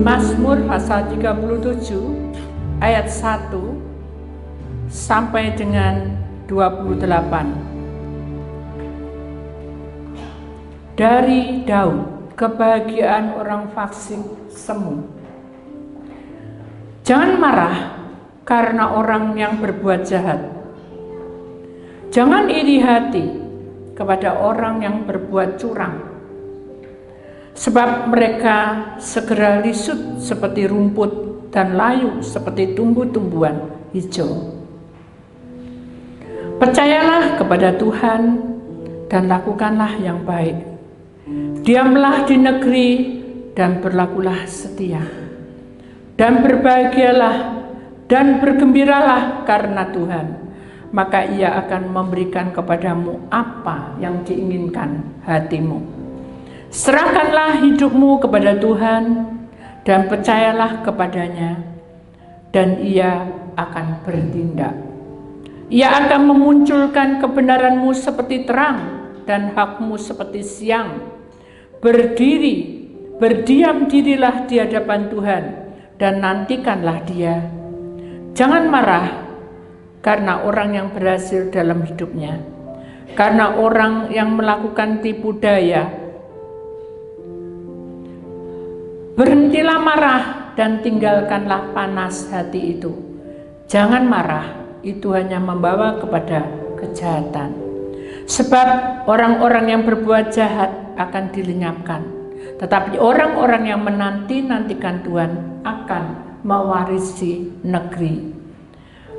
Mazmur pasal 37 ayat 1 sampai dengan 28. Dari Daud, kebahagiaan orang fasik semu. Jangan marah karena orang yang berbuat jahat. Jangan iri hati kepada orang yang berbuat curang, sebab mereka segera lisut seperti rumput dan layu seperti tumbuh-tumbuhan hijau. Percayalah kepada Tuhan dan lakukanlah yang baik. Diamlah di negeri dan berlakulah setia. Dan berbahagialah dan bergembiralah karena Tuhan, maka Ia akan memberikan kepadamu apa yang diinginkan hatimu. Serahkanlah hidupmu kepada Tuhan dan percayalah kepadanya, dan Ia akan bertindak. Ia akan memunculkan kebenaranmu seperti terang dan hakmu seperti siang. Berdiam dirilah di hadapan Tuhan dan nantikanlah Dia. Jangan marah karena orang yang berhasil dalam hidupnya, karena orang yang melakukan tipu daya. Berhentilah marah dan tinggalkanlah panas hati itu. Jangan marah, itu hanya membawa kepada kejahatan. Sebab orang-orang yang berbuat jahat akan dilenyapkan, tetapi orang-orang yang menanti-nantikan Tuhan akan mewarisi negeri.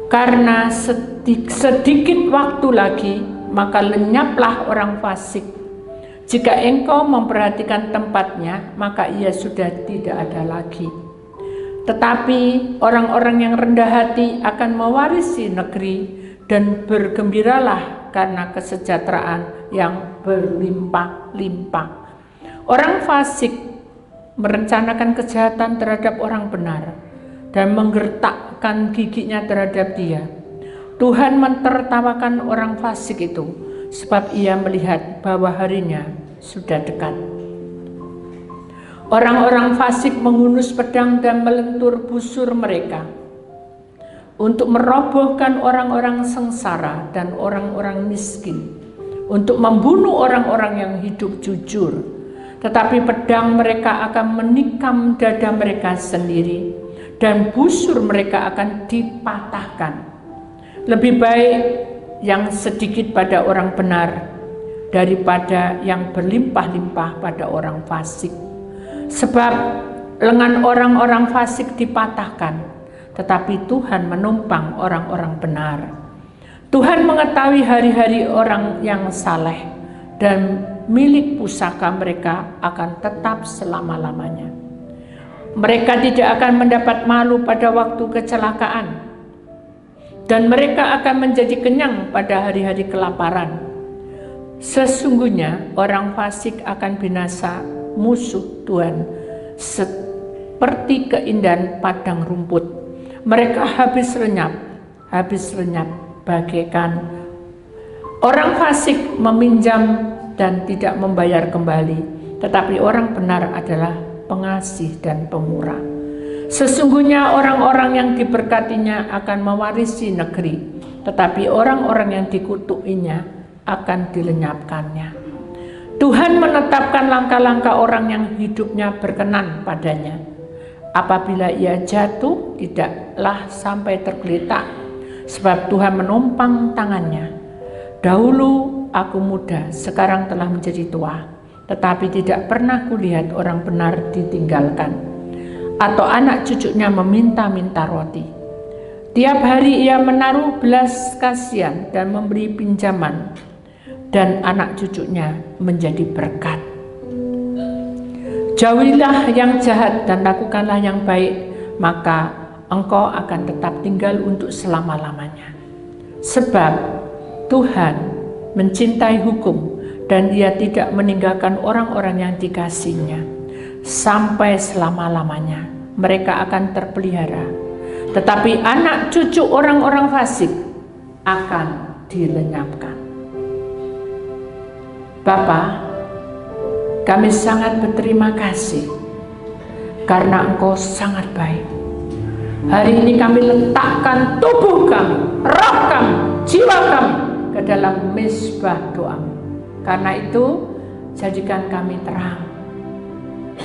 Karena sedikit waktu lagi, maka lenyaplah orang fasik. Jika engkau memperhatikan tempatnya, maka ia sudah tidak ada lagi. Tetapi orang-orang yang rendah hati akan mewarisi negeri, dan bergembiralah karena kesejahteraan yang berlimpah-limpah. Orang fasik merencanakan kejahatan terhadap orang benar dan menggertakkan giginya terhadap dia. Tuhan mentertawakan orang fasik itu, sebab ia melihat bahwa harinya sudah dekat. Orang-orang fasik menghunus pedang dan melentur busur mereka untuk merobohkan orang-orang sengsara dan orang-orang miskin, untuk membunuh orang-orang yang hidup jujur. Tetapi pedang mereka akan menikam dada mereka sendiri, dan busur mereka akan dipatahkan. Lebih baik yang sedikit pada orang benar daripada yang berlimpah-limpah pada orang fasik. Sebab lengan orang-orang fasik dipatahkan, tetapi Tuhan menumpang orang-orang benar. Tuhan mengetahui hari-hari orang yang saleh, dan milik pusaka mereka akan tetap selama-lamanya. Mereka tidak akan mendapat malu pada waktu kecelakaan, dan mereka akan menjadi kenyang pada hari-hari kelaparan. Sesungguhnya orang fasik akan binasa, musuh Tuhan seperti keindahan padang rumput. Mereka habis lenyap bagaikan orang fasik meminjam dan tidak membayar kembali, tetapi orang benar adalah pengasih dan pemurah. Sesungguhnya orang-orang yang diberkatinya akan mewarisi negeri, tetapi orang-orang yang dikutukinya akan dilenyapkannya. Tuhan menetapkan langkah-langkah orang yang hidupnya berkenan padanya. Apabila ia jatuh, tidaklah sampai tergeletak, sebab Tuhan menumpang tangannya. Dahulu aku muda, sekarang telah menjadi tua, tetapi tidak pernah kulihat orang benar ditinggalkan, atau anak cucunya meminta-minta roti. Tiap hari ia menaruh belas kasihan dan memberi pinjaman, dan anak cucunya menjadi berkat. Jauhilah yang jahat dan lakukanlah yang baik, maka engkau akan tetap tinggal untuk selama-lamanya. Sebab Tuhan mencintai hukum, dan Dia tidak meninggalkan orang-orang yang dikasihinya. Sampai selama-lamanya mereka akan terpelihara, tetapi anak cucu orang-orang fasik akan dilenyapkan. Bapa, kami sangat berterima kasih karena Engkau sangat baik. Hari ini kami letakkan tubuh kami, roh kami, jiwa kami ke dalam mezbah doa. Karena itu, jadikan kami terang.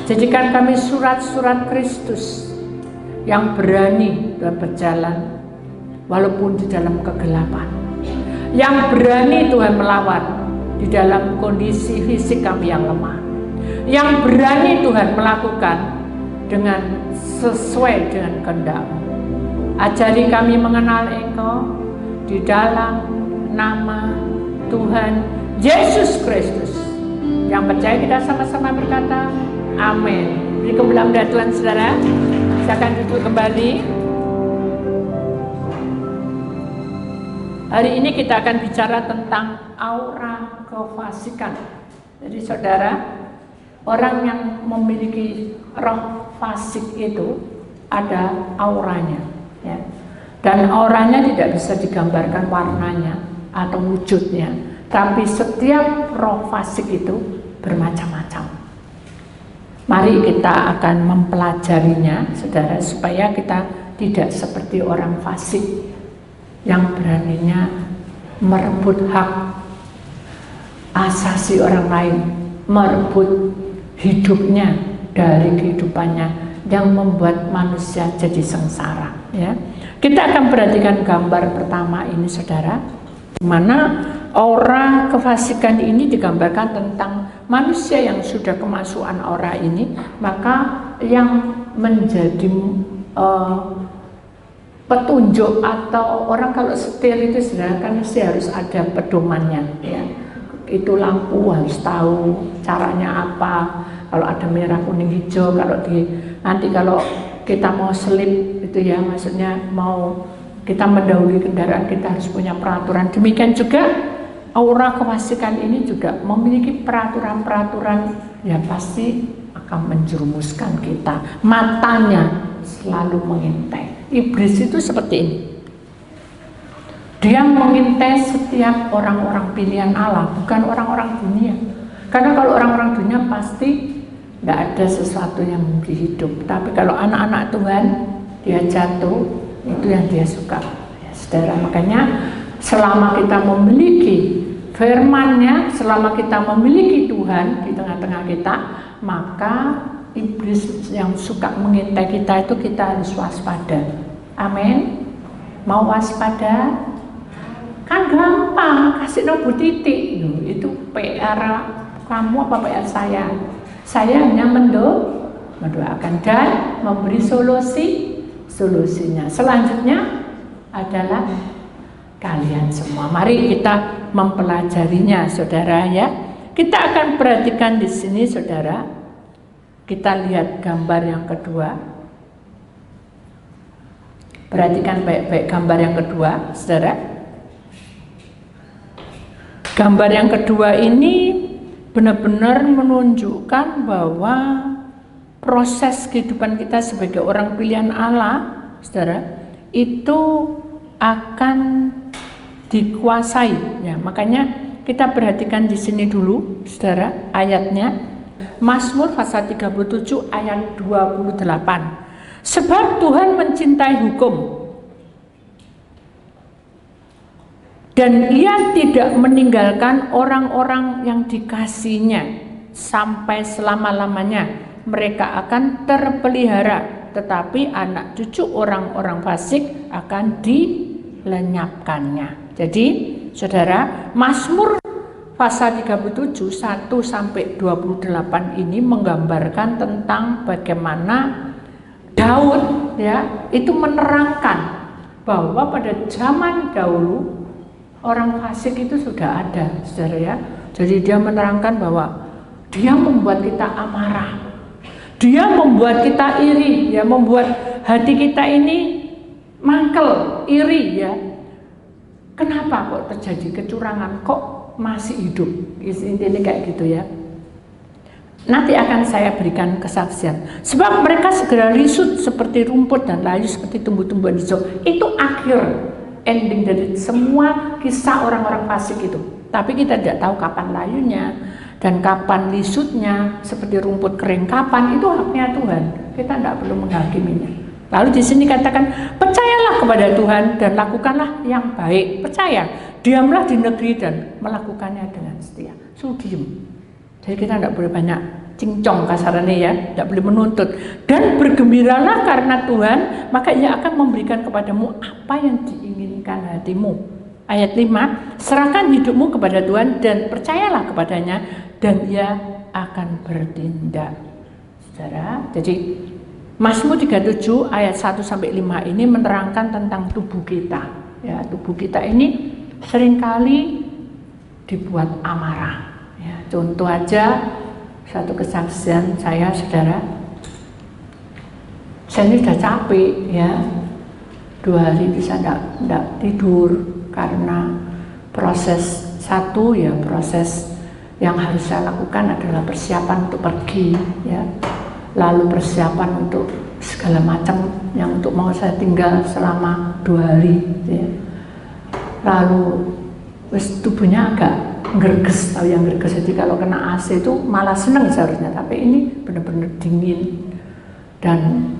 Jadikan kami surat-surat Kristus yang berani dan berjalan walaupun di dalam kegelapan. Yang berani Tuhan melawan di dalam kondisi fisik kami yang lemah. Yang berani Tuhan melakukan dengan sesuai dengan kehendak-Mu. Ajari kami mengenal Engkau di dalam nama Tuhan Yesus Kristus. Yang percaya kita sama-sama berkata amin. Beri kemuliaan Tuhan, saudara. Silakan duduk kembali. Hari ini kita akan bicara tentang aura kefasikan. Jadi saudara, orang yang memiliki roh fasik itu ada auranya, ya. Dan auranya tidak bisa digambarkan warnanya atau wujudnya, tapi setiap roh fasik itu bermacam-macam. Mari kita akan mempelajarinya, saudara, supaya kita tidak seperti orang fasik yang beraninya merebut hak asasi orang lain, merebut hidupnya dari kehidupannya, yang membuat manusia jadi sengsara, ya. Kita akan perhatikan gambar pertama ini, saudara, di mana aura kefasikan ini digambarkan tentang manusia yang sudah kemasukan aura ini, maka yang menjadi petunjuk atau orang kalau setir itu sebenarnya kan mesti harus ada pedomannya, ya. Itu lampu harus tahu caranya apa. Kalau ada merah, kuning, hijau, nanti kalau kita mau selip itu, ya, maksudnya mau kita mendahului kendaraan, kita harus punya peraturan. Demikian juga aura kefasikan ini juga memiliki peraturan-peraturan yang pasti akan menjerumuskan kita. Matanya selalu mengintai. Iblis itu seperti ini. Dia mengintai setiap orang-orang pilihan Allah, bukan orang-orang dunia. Karena kalau orang-orang dunia pasti tidak ada sesuatu yang memberi hidup. Tapi kalau anak-anak Tuhan, dia jatuh, itu yang dia suka, ya, saudara. Makanya selama kita memiliki firman-Nya, selama kita memiliki Tuhan di tengah-tengah kita, maka iblis yang suka mengintai kita itu kita harus waspada. Amin. Mau waspada? Kan gampang, kasih nomor titik. Itu PR kamu apa PR saya? Saya hanya mendoakan dan memberi solusinya. Selanjutnya adalah kalian semua. Mari kita mempelajarinya, saudara, ya. Kita akan perhatikan di sini, saudara. Kita lihat gambar yang kedua. Perhatikan baik-baik gambar yang kedua, saudara. Gambar yang kedua ini benar-benar menunjukkan bahwa proses kehidupan kita sebagai orang pilihan Allah, saudara, itu akan dikuasai, ya. Makanya kita perhatikan di sini dulu, saudara, ayatnya. Mazmur pasal 37 ayat 28. Sebab Tuhan mencintai hukum, dan Ia tidak meninggalkan orang-orang yang dikasihinya sampai selama-lamanya. Mereka akan terpelihara, tetapi anak cucu orang-orang fasik akan dilenyapkannya. Jadi, saudara, Mazmur pasal 37 1 sampai 28 ini menggambarkan tentang bagaimana Daud, ya, itu menerangkan bahwa pada zaman dahulu orang fasik itu sudah ada, saudara, ya. Jadi dia menerangkan bahwa dia membuat kita amarah, dia membuat kita iri, ya, membuat hati kita ini mangkel, iri, ya. Kenapa kok terjadi kecurangan, kok masih hidup? Intinya kayak gitu, ya. Nanti akan saya berikan kesaksian. Sebab mereka segera risut seperti rumput dan layu seperti tumbuh-tumbuhan hijau. Itu akhir ending dari semua kisah orang-orang fasik itu. Tapi kita tidak tahu kapan layunya dan kapan lisutnya, seperti rumput kering kapan, itu haknya Tuhan. Kita tidak perlu menghakiminya. Lalu di sini katakan, percayalah kepada Tuhan dan lakukanlah yang baik. Percaya, diamlah di negeri dan melakukannya dengan setia. Suruh diem. Jadi kita tidak boleh banyak cincong kasarannya ya, tidak boleh menuntut. Dan bergembiralah karena Tuhan, maka Ia akan memberikan kepadamu apa yang diinginkan hatimu. Ayat 5, serahkan hidupmu kepada Tuhan dan percayalah kepadanya dan Ia akan bertindak. Saudara, jadi Mazmur 37 ayat 1-5 ini menerangkan tentang tubuh kita. Ya, tubuh kita ini seringkali dibuat amarah. Ya, contoh aja satu kesaksian saya, saudara. Saya ini sudah capek ya, 2 hari bisa tidak tidur karena proses satu ya, proses yang harus saya lakukan adalah persiapan untuk pergi ya, lalu persiapan untuk segala macam yang untuk mau saya tinggal selama 2 hari ya. Lalu tubuhnya agak gerges, tahu yang gerges, jadi kalau kena AC itu malah seneng seharusnya, tapi ini benar-benar dingin dan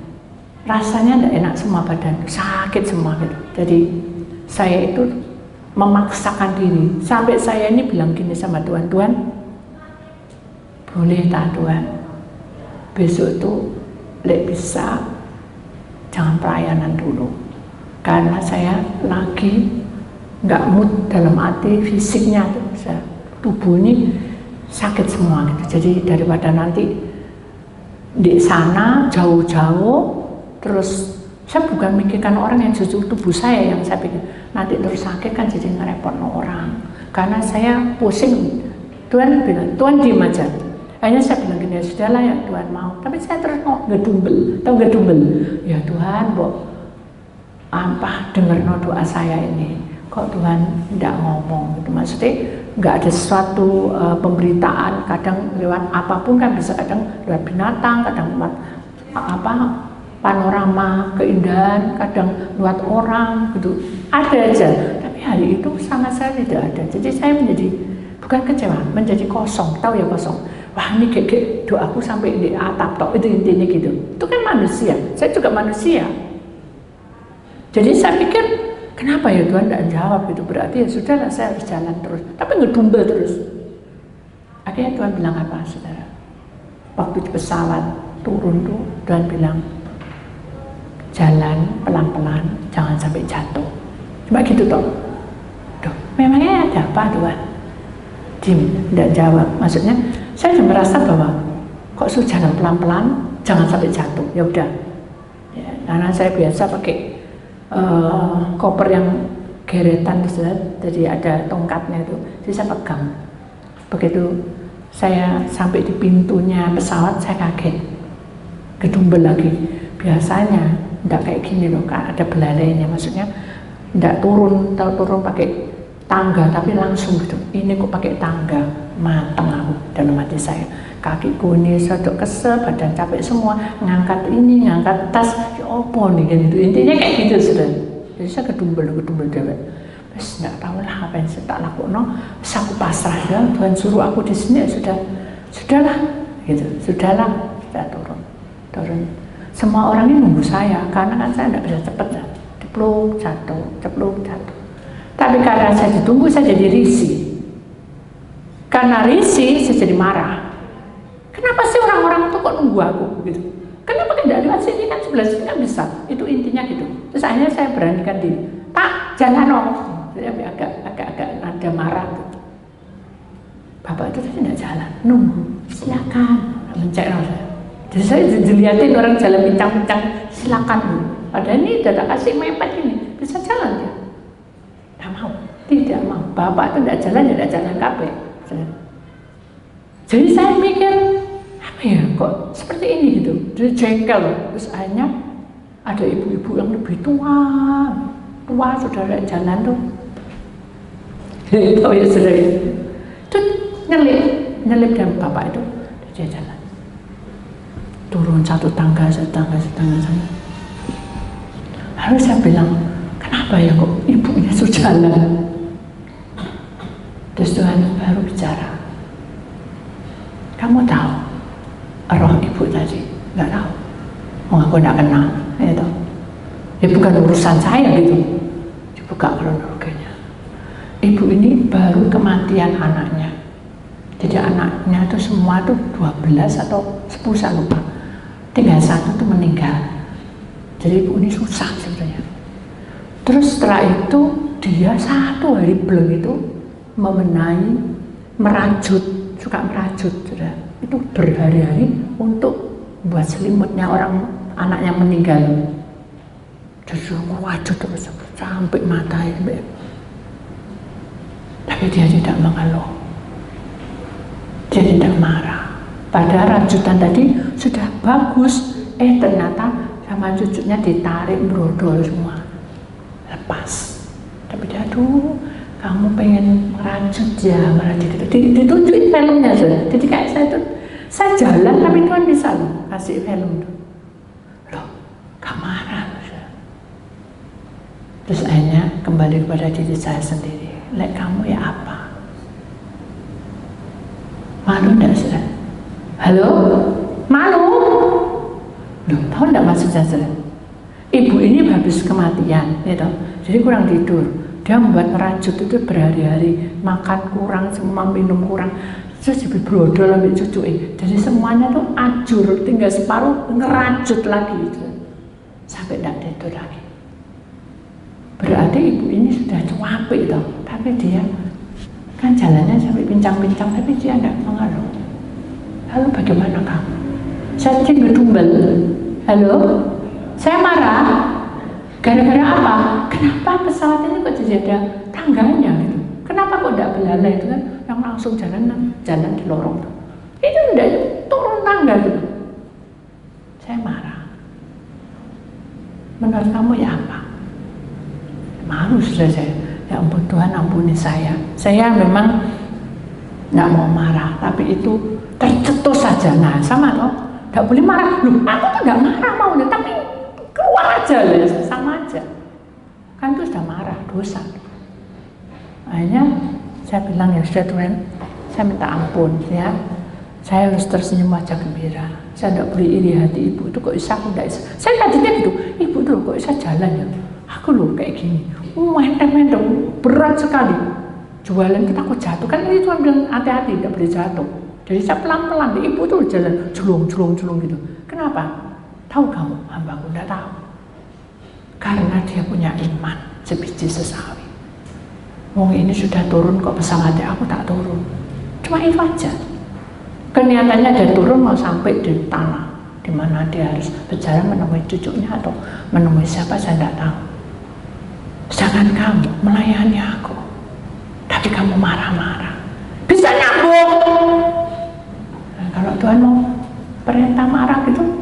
rasanya tidak enak, semua badan sakit semua gitu. Jadi saya itu memaksakan diri, sampai saya ini bilang gini sama Tuhan, Tuhan boleh tak Tuhan, besok itu lek bisa jangan pelayanan dulu, karena saya lagi nggak mood dalam arti fisiknya, tubuh ini sakit semua gitu. Jadi daripada nanti di sana jauh-jauh, terus saya bukan mikirkan orang, yang justru tubuh saya yang saya pikir nanti terus sakit kan jadi ngerepot orang, karena saya pusing. Tuhan bilang, Tuhan diem aja. Hanya saya bilang gini, sudahlah ya Tuhan mau, tapi saya terus ngedumbel, tahu ngedumbel ya Tuhan, ampah dengar doa saya ini, kok Tuhan tidak ngomong gitu. Maksudnya nggak ada sesuatu pemberitaan, kadang lewat apapun kan bisa, kadang lewat binatang, kadang lewat panorama keindahan, kadang lewat orang gitu, ada aja. Tapi hari itu sama saya tidak ada. Jadi saya menjadi bukan kecewa, menjadi kosong, tahu ya kosong. Wah ini kayak doaku sampai di atap tok, itu intinya gitu. Itu kan manusia, saya juga manusia. Jadi saya pikir kenapa ya Tuhan tidak jawab gitu, berarti ya sudahlah saya harus jalan terus, tapi ngedumbel terus. Akhirnya Tuhan bilang apa saudara? Waktu di pesawat turun tuh Tuhan bilang, jalan pelan-pelan, jangan sampai jatuh. Cuma gitu toh. Duh, memangnya ada apa Tuhan? Dim, tidak jawab. Maksudnya saya sudah merasa bahwa kok suruh jalan pelan-pelan, jangan sampai jatuh. Ya udah. Ya, karena saya biasa pakai koper yang geretan, jadi ada tongkatnya itu, jadi saya pegang. Begitu saya sampai di pintunya pesawat, saya kaget, gedumbel lagi. Biasanya tidak kayak gini loh, ada belalainya, maksudnya tidak turun pakai tangga, tapi langsung gitu. Ini kok pakai tangga, mateng aku dalam hati saya. Kakiku ini sodok kesel, badan capek semua, ngangkat ini, ngangkat tas, ya opo nih gitu. Intinya kayak gitu sudah. Jadi saya kedumbel dewek. Terus nggak tahu lah apa yang saya tak lakukan. Terus aku pasrah ya, Tuhan suruh aku di sini ya sudahlah, gitu. Sudahlah, sudah turun. Semua orang ini nunggu saya, karena kan saya nggak bisa cepet ya. Ceplok jatuh. Tapi karena saya ditunggu, saya jadi risih. Karena risih, saya jadi marah. Kenapa sih orang-orang tuh kok nunggu aku gitu? Kenapa tidak lewat sini, kan sebelah sini kan bisa? Itu intinya gitu. Terus akhirnya saya beranikan diri. Pak, jalan dong. Saya agak ada marah gitu. Bapak itu tadi tidak jalan, nunggu. Silakan, mencek saya. Jadi saya dilihatin orang jalan pincang-pincang, silakan. Padahal ini udah tak kasih mepet ini, bisa jalan ya? Tidak mau. Bapak itu tidak jalan, ya tidak jalan kabeh. Jadi saya mikir, apa ya, kok seperti ini gitu. Jadi jengkel. Terus akhirnya ada ibu-ibu yang lebih tua saudara jalan tuh. Tahu ya saudara itu nyelip dan bapak itu dia jalan. Turun satu tangga sana. Lalu saya bilang, kenapa ya kok ibunya sudah jalan? Terus Tuhan baru bicara, kamu tahu roh ibu tadi? Nggak tahu. Aku nggak kenal, itu. Ya bukan urusan saya gitu. Dibuka kronologinya. Ibu ini baru kematian anaknya. Jadi anaknya tuh semua tuh 12 atau 10 saya lupa. Tinggal satu tuh meninggal. Jadi ibu ini susah sebenarnya. Terus setelah itu dia 1 hari belum itu memenahi, merajut, suka merajut, sudah. Itu berhari-hari untuk buat selimutnya orang anaknya meninggal. Terus merajut terus sampai mata ini. Tapi dia tidak mengeluh, dia tidak marah. Pada rajutan tadi sudah bagus, ternyata sama cucunya ditarik brodol semua, lepas. Tapi dia kamu pengen merajut ya, merajut itu ditunjukin filmnya saja. Jadi kayak saya jalan tapi Tuhan bisa loh kasih film tuh. Loh, gak marah. Terus akhirnya kembali kepada diri saya sendiri. Lek kamu ya apa? Malu enggak sih? Halo? Malu? Loh, tahu enggak maksudnya sih? Ibu ini habis kematian, gitu. Jadi kurang tidur. Dia membuat merajut itu berhari-hari, makan kurang, semua minum kurang. Terus jadi brodol ambil cucu. Jadi semuanya tuh ajur, tinggal separuh ngerajut lagi gitu. Sampai enggak tidur lagi. Berarti ibu ini sudah capek toh, tapi dia kan jalannya sampai pincang-pincang, tapi dia tidak mengeluh. Lalu bagaimana kamu? Saya jadi bertumbal. Halo, saya marah. Gara-gara apa? Kenapa pesawat ini kok jadi ada tangganya gitu? Kenapa kok tidak belalai itu kan? Yang langsung jalan di lorong tuh. Itu udah turun tangga gitu. Saya marah. Menurut kamu ya apa? Malu sudah saya. Ya ampun Tuhan, ampuni saya. Saya memang nggak mau marah, tapi itu tercetus saja. Nah sama toh, nggak boleh marah. Loh, aku tuh nggak marah maunya, tapi keluar aja lah, sama aja. Kan itu sudah marah, dosa. Akhirnya saya bilang ya sudah Tuhan, saya minta ampun ya. Saya harus tersenyum wajah gembira. Saya tidak boleh iri hati ibu itu kok bisa aku tidak bisa. Saya tadinya gitu, ibu tuh kok bisa jalan ya. Aku loh kayak gini, menteng-menteng, berat sekali. Jualan kita kok jatuh, kan ini Tuhan bilang hati-hati, tidak boleh jatuh. Jadi saya pelan-pelan, ibu tuh jalan culung gitu. Kenapa? Tahu kamu, hambaku tidak tahu. Karena dia punya iman, sebiji sesawi. Wong ini sudah turun kok pesawatnya, aku tak turun. Cuma itu aja. Kelihatannya dia turun mau sampai di tanah, di mana dia harus berjalan menemui cucunya atau menemui siapa saya tidak tahu. Jangan kamu melayani aku, tapi kamu marah-marah. Bisa nyambung. Nah, kalau Tuhan mau perintah marah gitu,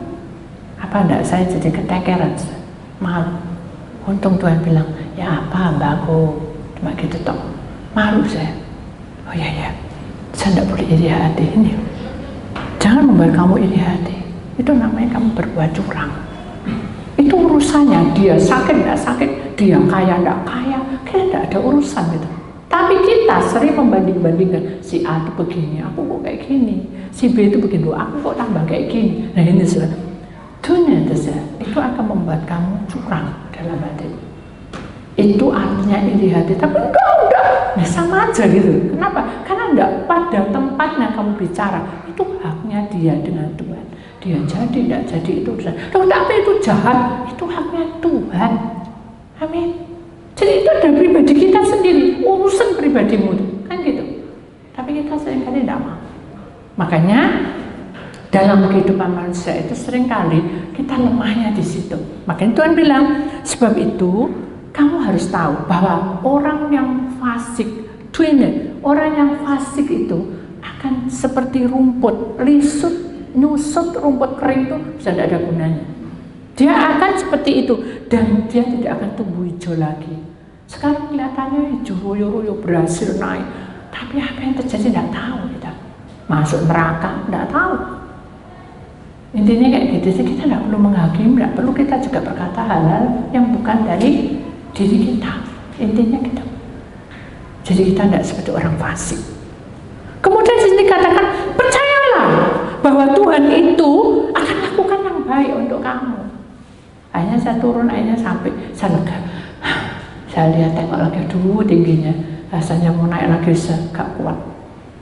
apa enggak saya jadi ketekeran, malu. Untung Tuhan bilang, ya apa hambaku, cuma gitu toh. Malu saya. Oh ya, saya enggak boleh iri hati ini. Jangan membuat kamu iri hati. Itu namanya kamu berbuat curang. Itu urusannya, dia sakit enggak sakit, dia kaya enggak kaya, kita enggak ada urusan gitu. Tapi kita sering membanding-bandingkan, si A itu begini, aku kok kayak gini, si B itu begini, aku kok tambah kayak gini. Nah ini sudah, itu akan membuat kamu curang dalam hati. Itu artinya iri hati, tapi enggak, nah, sama aja gitu. Kenapa? Karena enggak pada tempatnya kamu bicara, itu haknya dia dengan Tuhan. Dia jadi, tidak jadi itu urusan. Tapi itu jahat, itu haknya Tuhan. Amin. Jadi itu ada pribadi kita sendiri, urusan pribadimu itu, kan gitu. Tapi kita seringkali tidak mau. Makanya dalam kehidupan manusia itu seringkali kita lemahnya di situ. Makanya Tuhan bilang, sebab itu kamu harus tahu bahwa orang yang fasik, orang yang fasik itu akan seperti rumput, nyusut rumput kering itu bisa tidak ada gunanya. Dia akan seperti itu dan dia tidak akan tumbuh hijau lagi. Sekarang kelihatannya hijau royo-royo berhasil naik, tapi apa yang terjadi tidak tahu kita. Masuk neraka tidak tahu. Intinya kayak gitu sih, kita tidak perlu menghakimi, tidak perlu kita juga berkata hal-hal yang bukan dari diri kita. Intinya gitu. Jadi kita tidak seperti orang fasik. Kemudian di sini dikatakan, percayalah bahwa Tuhan itu akan lakukan yang baik untuk kamu. Akhirnya saya turun, akhirnya sampai saya lega. Saya lihat tengok lagi, aduh tingginya, rasanya mau naik lagi gak kuat.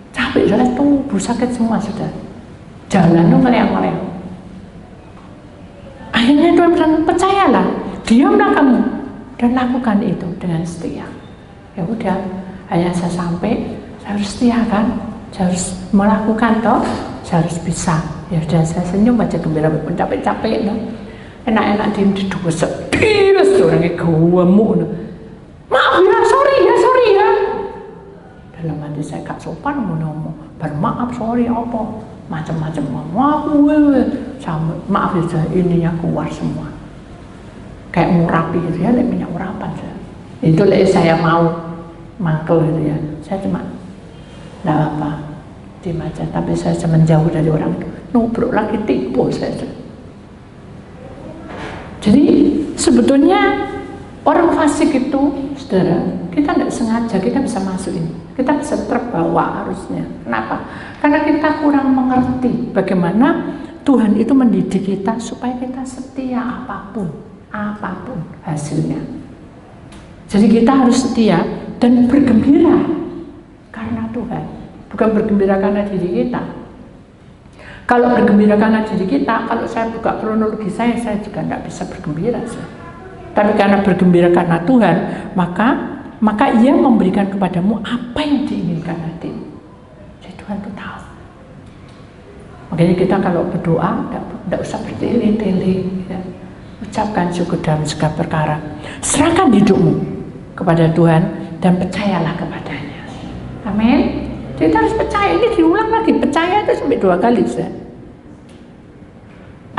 Capek, saya tubuh sakit semua sudah. Jalan tuh ngeleang-ngeleang. Akhirnya Tuhan bilang, percayalah, diamlah kamu dan lakukan itu dengan setia. Ya udah, hanya saya sampai, saya harus setia kan, saya harus melakukan toh, saya harus bisa. Ya udah, saya senyum aja gembira, walaupun capek-capek no. Enak-enak di dua sedih, orangnya gemuk no. Maaf ya, sorry ya. Dalam hati saya gak sopan ngomong, bermaaf, sorry apa, macam-macam maaf, sama maaf ya, ininya keluar semua. Kayak ngurapi gitu ya, minyak urapan saya. Itu saya mau mangkel gitu ya. Saya cuma nggak apa, diam aja. Tapi saya menjauh dari orang itu. Nubruk lagi tipu saya. Jadi sebetulnya orang fasik itu, saudara, kita tidak sengaja kita bisa masuk ini. Kita bisa terbawa arusnya. Kenapa? Karena kita kurang mengerti bagaimana Tuhan itu mendidik kita supaya kita setia apapun hasilnya. Jadi kita harus setia dan bergembira karena Tuhan, bukan bergembira karena diri kita. Kalau bergembira karena diri kita, kalau saya buka kronologi saya juga nggak bisa bergembira. Tapi karena bergembira karena Tuhan, maka Ia memberikan kepadamu apa yang diinginkan hatimu. Jadi Tuhan itu tahu. Makanya kita kalau berdoa tidak usah bertele-tele. Ya. Ucapkan syukur dalam segala perkara. Serahkan hidupmu kepada Tuhan dan percayalah kepadanya. Amin. Jadi kita harus percaya. Ini diulang lagi. Percaya itu sampai 2 kali.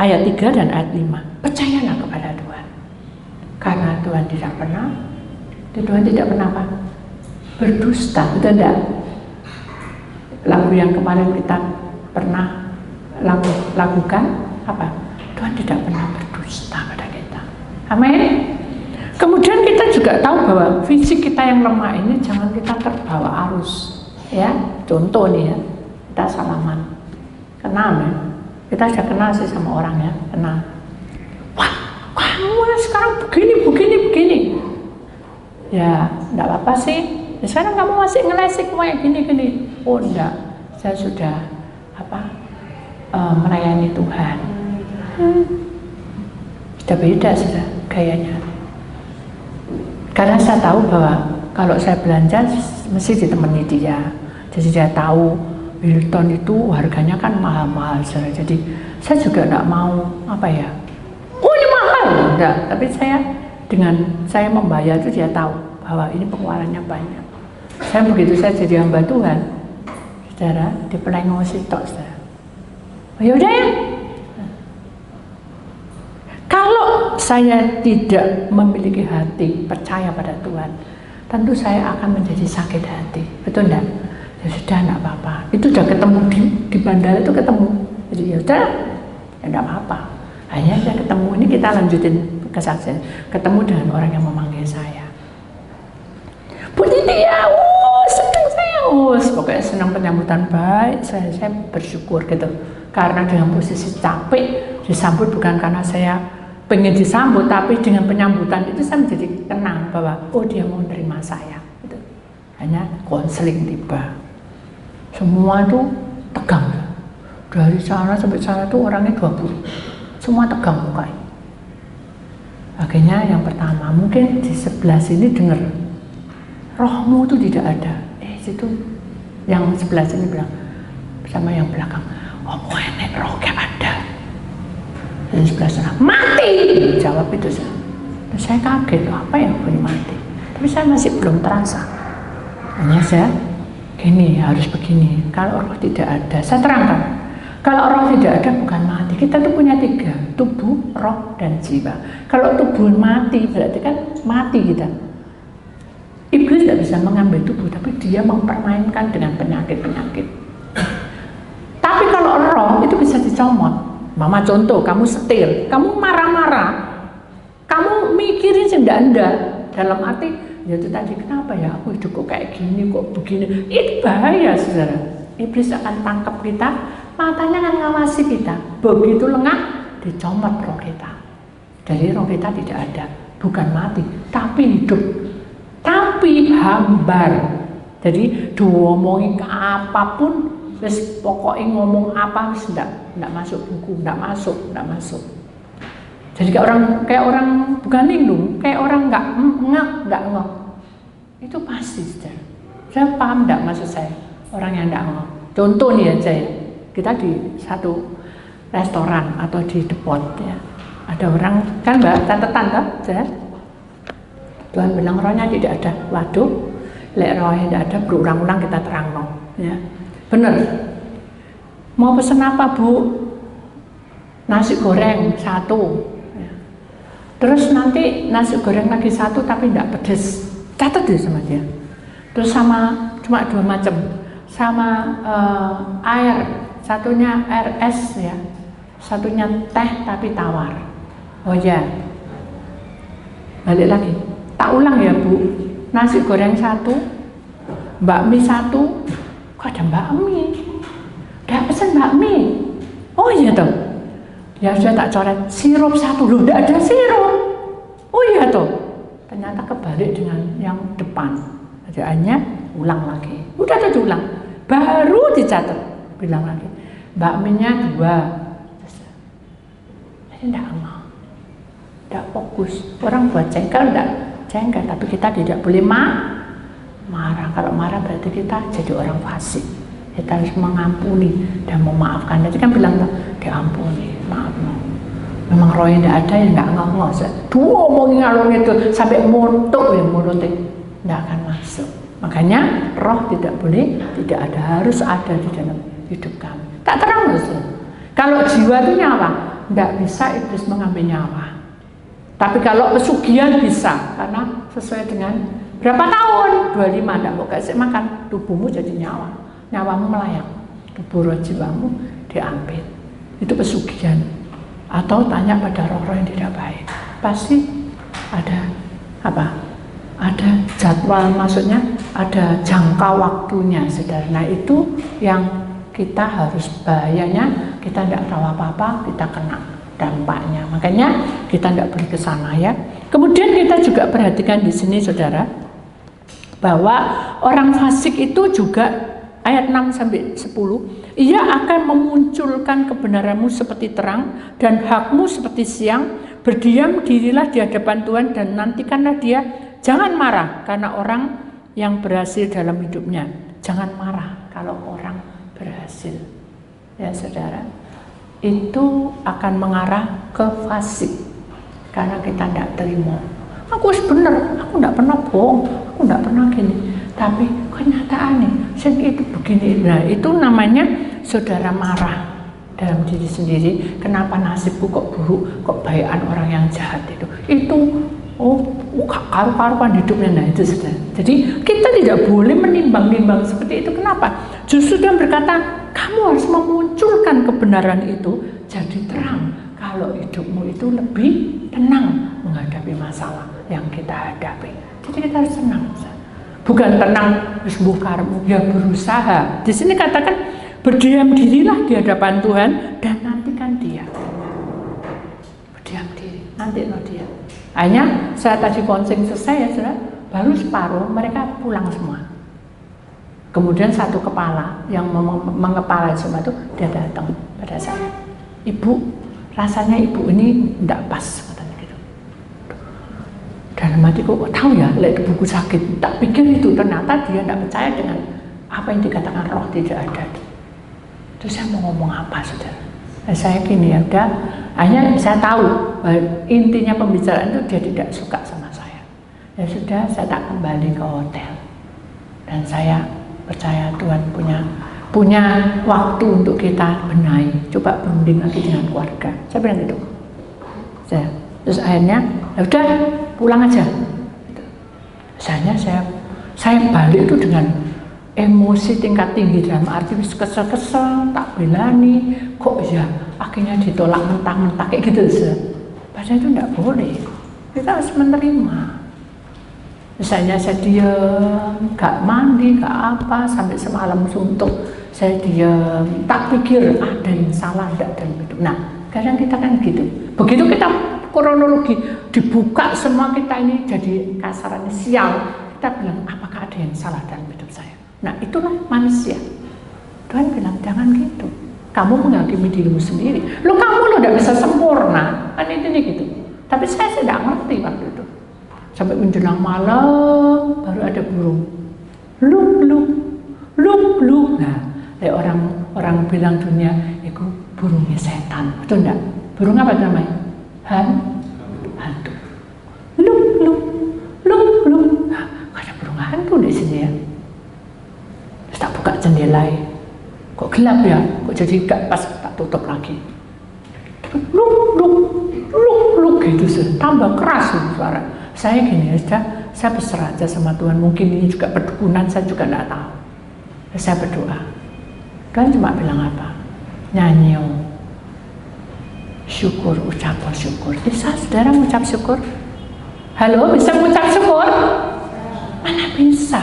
Ayat 3 dan ayat 5. Percayalah kepada Tuhan. Karena Tuhan tidak pernah apa? Berdusta. Betul tidak? Lagu yang kemarin kita pernah lakukan apa? Tuhan tidak pernah berdusta pada kita. Amin. Kemudian kita juga tahu bahwa fisik kita yang lemah ini jangan kita terbawa arus. Ya, contoh nih ya, kita salaman, kenal ya, kita sudah kenal sih sama orang ya, kenal. Wah, kamu sekarang begini. Ya, enggak apa-apa sih. Ya, sekarang kamu masih ngelesik kayak gini. Oh enggak, saya sudah melayani Tuhan. Sudah beda sudah gayanya. Karena saya tahu bahwa kalau saya belanja mesti ditemani dia. Jadi dia tahu Hilton itu harganya kan mahal-mahal. Jadi saya juga enggak mau oh ini mahal, enggak. Tapi dengan saya membayar itu dia tahu bahwa ini pengeluarannya banyak. Saya begitu saya jadi hamba Tuhan, saudara, dipelengosi tok, saudara. Oh, yaudah ya. Kalau saya tidak memiliki hati percaya pada Tuhan, tentu saya akan menjadi sakit hati, betul enggak? Ya sudah, enggak apa-apa. Itu sudah ketemu di bandara itu ketemu. Jadi ya sudah, ya enggak apa-apa. Hanya saya ketemu, ini kita lanjutin kesaksian. Ketemu dengan orang yang memanggil saya. Bu Titi ya, senang saya. Pokoknya senang penyambutan baik. Saya bersyukur gitu. Karena dengan posisi capek disambut bukan karena saya pengen disambut, tapi dengan penyambutan itu saya menjadi tenang bahwa dia mau menerima saya. Gitu. Hanya konseling tiba. Semua itu tegang. Dari sana sampai sana tuh orangnya 20. Semua tegang mukanya. Akhirnya yang pertama, mungkin di sebelah sini dengar rohmu itu tidak ada. Situ yang sebelah sini bilang sama yang belakang, oh enek roh gak ada. Dan sebelah sana mati, jawab itu saya. Terus saya kaget, apa yang bunyi mati? Tapi saya masih belum terasa. Hanya saya gini, harus begini. Kalau roh tidak ada, saya terangkan. Kalau roh tidak ada bukan mati. Kita tuh punya 3, tubuh, roh, dan jiwa. Kalau tubuh mati berarti kan mati kita. Iblis tidak bisa mengambil tubuh, tapi dia mempermainkan dengan penyakit-penyakit. Tapi kalau roh itu bisa dicomot. Mama contoh, kamu setir, kamu marah-marah, kamu mikirin senda-enda, dalam arti Ya itu tadi, kenapa ya aku hidup kok kayak gini, kok begini. Itu bahaya saudara. Iblis akan tangkap kita, matanya akan ngawasi kita. Begitu lengah, dicomot roh kita. Jadi roh kita tidak ada, bukan mati, tapi hidup, tapi hambar. Jadi diomongin ke apapun, wis pokoknya ngomong apa wis enggak masuk buku, enggak masuk. Jadi kayak orang bukan linglung, kayak orang enggak ngeh. Itu pasti saudara. Saya paham enggak maksud saya? Orang yang enggak ngeh. Contoh nih aja ya, kita di satu restoran atau di depot ya. Ada orang kan mbak tante-tante, ya. Tuhan bilang rohnya tidak ada. Waduh. Lek rohnya tidak ada, berulang-ulang kita terang no, ya. Bener. Mau pesen apa bu? Nasi goreng 1. Ya. Terus nanti nasi goreng lagi 1 tapi tidak pedes. Catat deh sama dia. Terus sama cuma 2 macam. Sama air, satunya air es ya. Satunya teh tapi tawar. Oh ya. Balik lagi. Tak ulang ya bu. Nasi goreng 1, bakmi 1, kok ada bakmi? Udah pesen bakmi? Oh iya toh. Ya sudah tak coret, sirup 1, loh udah ada sirup. Oh iya toh. Ternyata kebalik dengan yang depan. Ajaannya ulang lagi. Udah ada diulang, baru dicatat, bilang lagi. Bakminya 2. Jadi enggak fokus. Orang buat cengkel enggak cengkel, tapi kita tidak boleh marah. Kalau marah berarti kita jadi orang fasik. Kita harus mengampuni dan memaafkan. Jadi kan bilang diampuni, maaf no. Memang roh yang tidak ada ya nggak ngomong. Omongin ngalor itu sampai montok ya mulutnya nggak akan masuk. Makanya roh tidak boleh tidak ada, harus ada di dalam hidup kami. Tak terang loh. Kalau jiwa itu nyawa, nggak bisa iblis mengambil nyawa. Tapi kalau pesugihan bisa, karena sesuai dengan berapa tahun? 25, tidak mau kasih makan, tubuhmu jadi nyawa. Nyawamu melayang, tubuh roh jiwamu diambil. Itu pesugihan. Atau tanya pada roh-roh yang tidak baik. Pasti ada apa? Ada jadwal, maksudnya ada jangka waktunya, saudara. Nah itu yang kita harus bahayanya, kita tidak tahu apa-apa, kita kena dampaknya. Makanya kita tidak boleh ke sana ya. Kemudian kita juga perhatikan di sini saudara, bahwa orang fasik itu juga ayat 6 sampai 10, ia akan memunculkan kebenaranmu seperti terang dan hakmu seperti siang. Berdiam dirilah di hadapan Tuhan dan nantikanlah dia. Jangan marah karena orang yang berhasil dalam hidupnya. Jangan marah kalau orang berhasil. Ya saudara, itu akan mengarah ke fasik karena kita tidak terima. Aku bener, aku tidak pernah bohong, aku tidak pernah gini. Tapi kenyataannya, itu begini. Nah itu namanya saudara marah dalam diri sendiri. Kenapa nasibku kok buruk, kok bayikan orang yang jahat itu? Itu karu-karuan hidupnya. Nah itu saudara. Jadi kita tidak boleh menimbang-nimbang seperti itu. Kenapa? Justru dia berkata, kamu harus memunculkan kebenaran itu jadi terang. Kalau hidupmu itu lebih tenang menghadapi masalah yang kita hadapi. Jadi kita harus tenang. Bukan tenang sembuh karmu, ya berusaha. Di sini katakan berdiam dirilah di hadapan Tuhan dan nantikan dia. Berdiam diri, nantikan dia. Hanya saya tadi konsing selesai ya, saudara, baru separuh mereka pulang semua. Kemudian satu kepala yang mengepalai semua itu dia datang pada saya. Ibu, rasanya ibu ini tidak pas, katanya gitu. Dalam hatiku, kok tahu ya, lihat ibuku sakit. Tak pikir itu, ternyata dia tidak percaya dengan apa yang dikatakan roh tidak ada. Terus saya mau ngomong apa, saudara? Saya gini ya, udah. Hanya saya tahu intinya pembicaraan itu dia tidak suka sama saya. Ya sudah, saya tak kembali ke hotel. Dan saya percaya Tuhan punya waktu untuk kita benahi. Coba berunding lagi dengan keluarga. Saya bilang gitu. Terus akhirnya, ya udah pulang aja. Misalnya saya balik itu dengan emosi tingkat tinggi, dalam arti kesel-kesel, tak belani, kok ya akhirnya ditolak mentah-mentah kayak gitu. Padahal itu tidak boleh. Kita harus menerima. Misalnya saya diam, gak mandi, gak apa, sampai semalam suntuk, saya diam, tak pikir ada yang salah enggak dalam hidup. Nah, kadang kita kan gitu. Begitu kita kronologi dibuka semua kita ini jadi kasarannya sial, kita bilang apakah ada yang salah dalam hidup saya. Nah, itulah manusia. Tuhan bilang jangan gitu. Kamu menghakimi dirimu sendiri. Lo kamu tidak bisa sempurna, kan intinya gitu. Tapi saya tidak ngerti waktu itu. Sampai menjelang malam baru ada burung. Luk luk luk luk. Nah, orang bilang dunia itu burungnya setan, betul enggak? Burung apa namanya? Hantu. Luk luk luk luk. Nah, ada burung hantu di sini ya. Terus tak buka jendela. Kok gelap ya? Kok jadi gak pas, tak tutup lagi. Luk luk luk luk gitu sih. Tambah keras suara. Saya gini aja, saya berserah aja sama Tuhan. Mungkin ini juga perdukunan, saya juga tidak tahu. Saya berdoa. Tuhan cuma bilang apa? Nyanyi, syukur, ucap syukur. Bisa saudara mengucap syukur? Halo, bisa mengucap syukur? Mana bisa?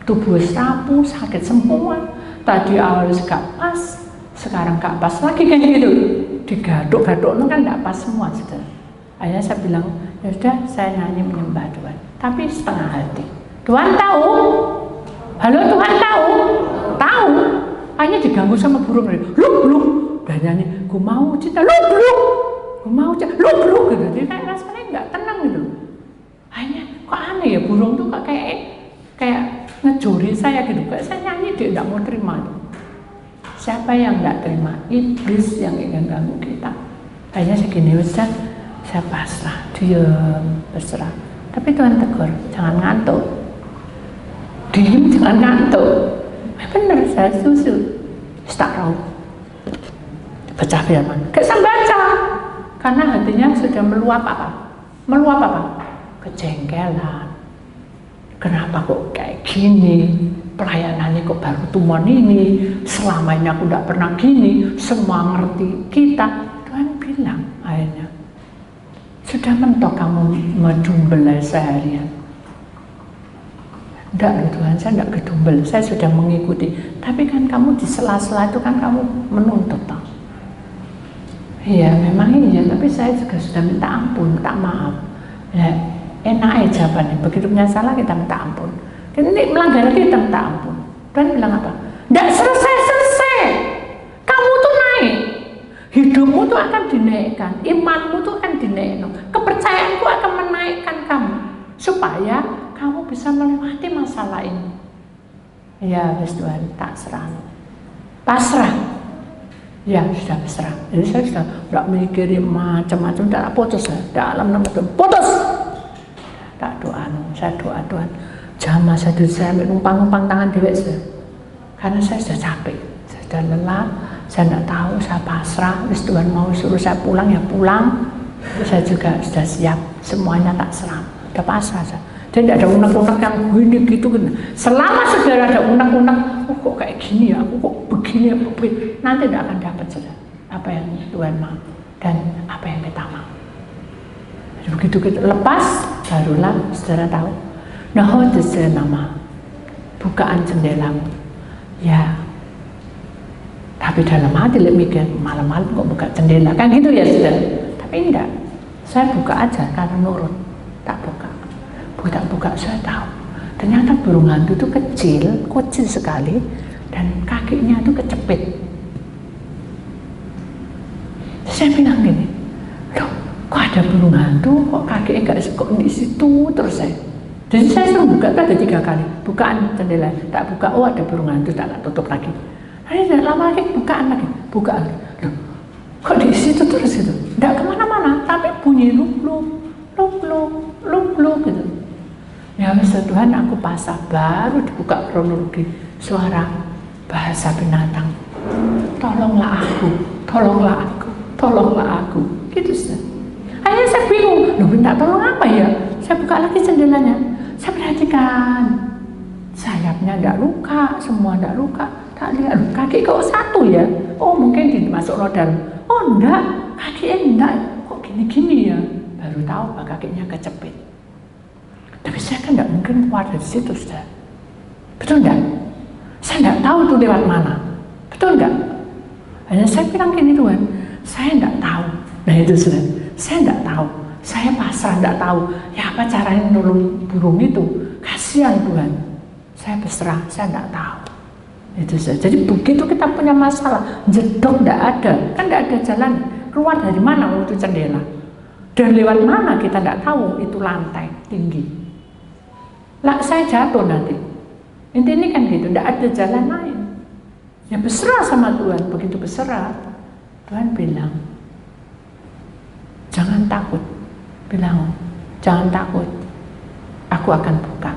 Tubuh rapuh, sakit semua. Tadi awal gak pas, sekarang gak pas lagi kayak gitu. Digaduk-gaduk kan gak pas semua saudara. Akhirnya saya bilang, ya sudah saya nyanyi menyembah Tuhan, tapi setengah hati. Tuhan tahu? Halo, Tuhan tahu? Tahu? Hanya diganggu sama burung luk luk. Dan nyanyi, ku mau cinta luk luk, ku mau cinta luk luk gitu. Jadi kayak rasanya nggak tenang gitu. Hanya kok aneh ya burung tuh kok kayak ngejori saya gitu. Kayak saya nyanyi dia nggak mau terima. Siapa yang nggak terima? Iblis yang ingin ganggu kita. Hanya segini saja. Saya pasrah, diam, berserah. Tapi Tuhan tegur, jangan ngantuk. Diam, jangan ngantuk. Benar, saya susu. Tak tahu. Baca firman. Gak bisa baca. Karena hatinya sudah meluap apa? Meluap apa? Kejengkelan. Kenapa kok kayak gini? Pelayanannya kok baru tuman ini? Selama ini aku tidak pernah gini. Semua ngerti kita. Tuhan bilang akhirnya. Sudah mentok kamu mendumbel seharian. Enggak loh Tuhan, saya enggak kedumbel, saya sudah mengikuti. Tapi kan kamu di sela-sela itu kan kamu menuntut toh. Iya memang iya, tapi saya juga sudah minta ampun, minta maaf. Ya, enak aja jawabannya, begitu punya salah kita minta ampun. Ini melanggar kita minta ampun. Tuhan bilang apa? Enggak selesai-selesai. Kamu tuh naik. Hidupmu tuh akan dinaikkan, imanmu tuh akan dinaikkan, kepercayaanku akan menaikkan kamu supaya kamu bisa melewati masalah ini. Ya, wis Tuhan, tak serah. Pasrah. Ya, sudah pasrah. Jadi saya sudah tidak mikirin macam-macam, tidak putus ya. Dalam nama Tuhan, putus. Tak doa, saya doa Tuhan. Jangan masa itu saya numpang-numpang tangan dewek sudah. Karena saya sudah capek, saya sudah lelah. Saya tidak tahu, saya pasrah. Terus Tuhan mau suruh saya pulang, ya pulang. Saya juga sudah siap, semuanya tak serang. Sudah pasrah saya. Dan tidak ada unek-unek yang gini gitu. Selama saudara ada unek-unek, oh kok kayak gini ya, aku kok begini ya, nanti tidak akan dapat saudara apa yang Tuhan mau dan apa yang kita mau. Begitu kita lepas, barulah saudara tahu. Nah, itu nama bukaan jendelamu. Ya. Tapi dalam hati mikir malam-malam kok buka jendela kan gitu ya saudara. Tapi enggak, saya buka aja karena nurut, tak buka. Buka saya tahu. Ternyata burung hantu itu kecil sekali dan kakinya itu kecepit. Saya bilang gini, loh kok ada burung hantu kok kakinya enggak kok di situ terus saya. Jadi saya suruh buka itu ada 3 kali, bukaan jendela, tak buka, oh ada burung hantu, tak tutup lagi. Tidak lama lagi bukaan lagi. Loh, kok di situ terus itu? Tidak kemana-mana, tapi bunyi luk luk gitu. Ya wis Tuhan, aku pasrah. Baru dibuka kronologi suara bahasa binatang. Tolonglah aku. Gitu sih. Akhirnya saya bingung. Loh, minta tolong apa ya? Saya buka lagi jendelanya. Saya perhatikan sayapnya tidak luka, semua tidak luka. Tak lihat, kaki kok 1 ya? Oh mungkin dimasuk dalam. Oh enggak, kakinya enggak. Kok gini-gini ya? Baru tahu pak kakinya kecepit. Tapi saya kan nggak mungkin keluar dari situ, saudara. Betul nggak? Saya nggak tahu tuh lewat mana. Betul nggak? Hanya saya bilang gini, Tuhan, saya nggak tahu. Nah itu saudara, saya nggak tahu. Saya pasrah, nggak tahu. Ya apa caranya nolong burung itu? Kasihan Tuhan. Saya berserah, saya nggak tahu. Itu saja. Jadi begitu kita punya masalah, jedok nggak ada, kan nggak ada jalan keluar dari mana itu jendela, dan lewat mana kita nggak tahu, itu lantai tinggi. Lah saya jatuh nanti. Intinya kan gitu, nggak ada jalan lain. Ya berserah sama Tuhan. Begitu berserah, Tuhan bilang, jangan takut. Bilang, jangan takut, aku akan buka.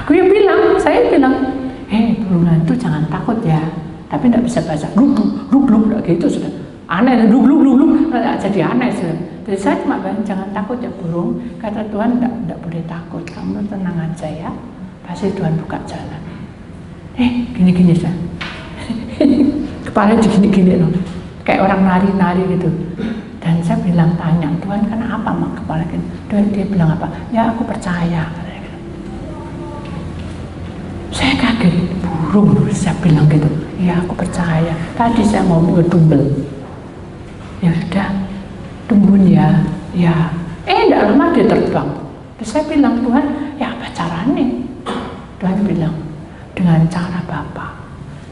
Aku yang bilang, saya bilang, burung hantu jangan takut ya. Tapi tidak bisa bahasa gluk gitu sudah. Aneh, gluk jadi aneh sudah. Jadi saya cuma bilang, jangan takut ya burung. Kata Tuhan, tidak boleh takut. Kamu tenang aja ya. Pasti Tuhan buka jalan. Gini saya. Kepala digini-gini loh. Kayak orang nari-nari gitu. Dan saya bilang, tanya, Tuhan kenapa mak kepala gini? Dia bilang apa? Ya aku percaya. Saya kaget, burung, saya bilang gitu. Ya aku percaya. Tadi saya mau ngedumbel. Ya sudah, tungguin ya. Ya, enggak lama dia terbang. Terus saya bilang, Tuhan, ya apa caranya? Tuhan bilang, dengan cara Bapa.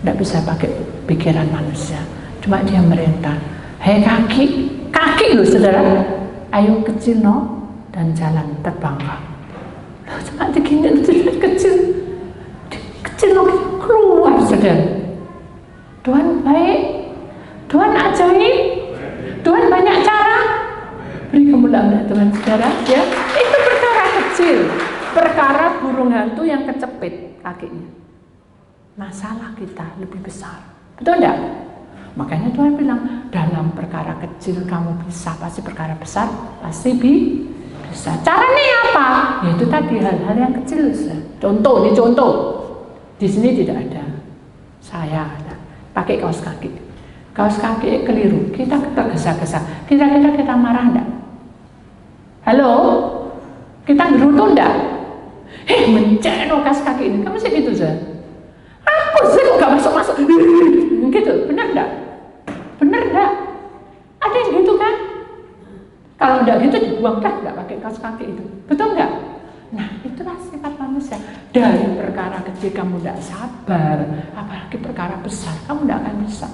Enggak bisa pakai pikiran manusia. Cuma dia merintah. Hei kaki loh saudara. Ayo kecil no, dan jalan terbang. Cuma begini kecil. Keluar saudara. Tuhan baik, Tuhan ajaib, Tuhan banyak cara. Beri kemuliaan Tuhan saudara ya. Itu perkara kecil, perkara burung hantu yang kecepit kakinya. Masalah kita lebih besar, betul enggak? Makanya Tuhan bilang, dalam perkara kecil kamu bisa, pasti perkara besar pasti bisa. Caranya apa? Yaitu tadi hal-hal yang kecil. Contoh, ini contoh. Di sini tidak ada. Saya ada. Pakai kaos kaki. Kaos kaki keliru. Kita tergesa-gesa. Kira-kira kita marah enggak? Halo? Kita gerutu enggak? Menceno kaos kaki ini. Kamu sih gitu saja. Apa sih kok gak masuk-masuk? Gitu. Benar enggak? Benar enggak? Ada yang gitu kan? Kalau enggak gitu dibuang dah, enggak pakai kaos kaki itu. Betul enggak? Nah, itulah sifat manusia. Dari perkara kecil kamu tidak sabar, apalagi perkara besar kamu tidak akan bisa.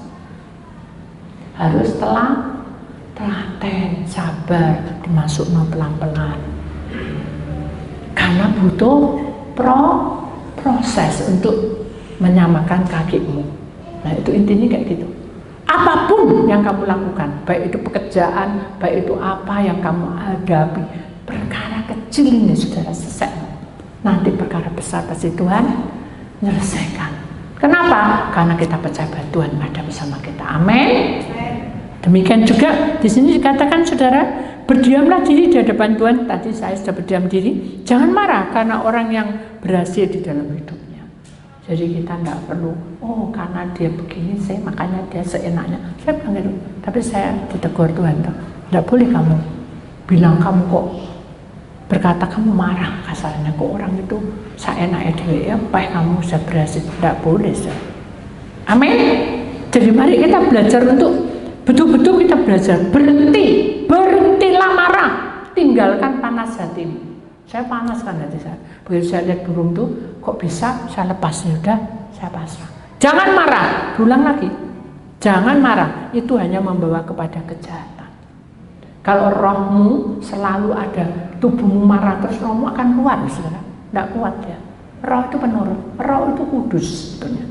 Harus telaten, sabar, dimasuk pelan-pelan. Karena butuh proses untuk menyamakan kakimu. Nah, itu intinya kayak gitu. Apapun yang kamu lakukan, baik itu pekerjaan, baik itu apa yang kamu hadapi, perkara kecil ini saudara selesai. Nanti perkara besar pasti Tuhan menyelesaikan. Kenapa? Karena kita percaya bahwa Tuhan ada bersama kita. Amin. Demikian juga di sini dikatakan saudara, berdiamlah diri di hadapan Tuhan. Tadi saya sudah berdiam diri. Jangan marah karena orang yang berhasil di dalam hidupnya. Jadi kita tidak perlu, karena dia begini, makanya dia seenaknya. Saya bilang gitu. Tapi saya ditegur Tuhan. Tidak boleh kamu bilang kamu kok berkata kamu marah kasarnya kok orang itu seenaknya dewe ya, kamu sudah berhasil. Tidak boleh. Amin. Jadi mari kita belajar untuk betul-betul kita belajar berhentilah marah, tinggalkan panas hatimu. Saya panas kan hati saya. Begitu saya lihat burung tuh, kok bisa saya lepas, sudah saya pasrah. Jangan marah, ulang lagi. Jangan marah, itu hanya membawa kepada kejahatan. Kalau rohmu selalu ada, tubuhmu marah terus rohmu akan keluar, saudara. Tidak kuat ya. Roh itu penurut, roh itu kudus sebetulnya.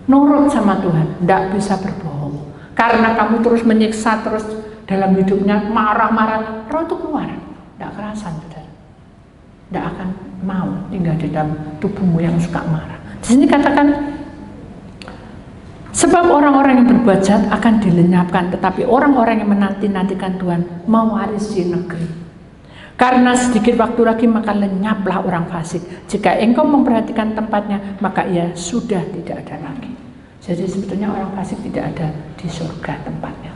Nurut sama Tuhan, tidak bisa berbohong. Karena kamu terus menyiksa terus dalam hidupnya, marah-marah, roh itu keluar. Tidak kerasan, saudara. Tidak akan mau tinggal di dalam tubuhmu yang suka marah. Di sini katakan, sebab orang-orang yang berbuat jahat akan dilenyapkan, tetapi orang-orang yang menanti-nantikan Tuhan mewarisi negeri. Karena sedikit waktu lagi maka lenyaplah orang fasik. Jika engkau memperhatikan tempatnya, maka ia sudah tidak ada lagi. Jadi sebetulnya orang fasik tidak ada di surga tempatnya.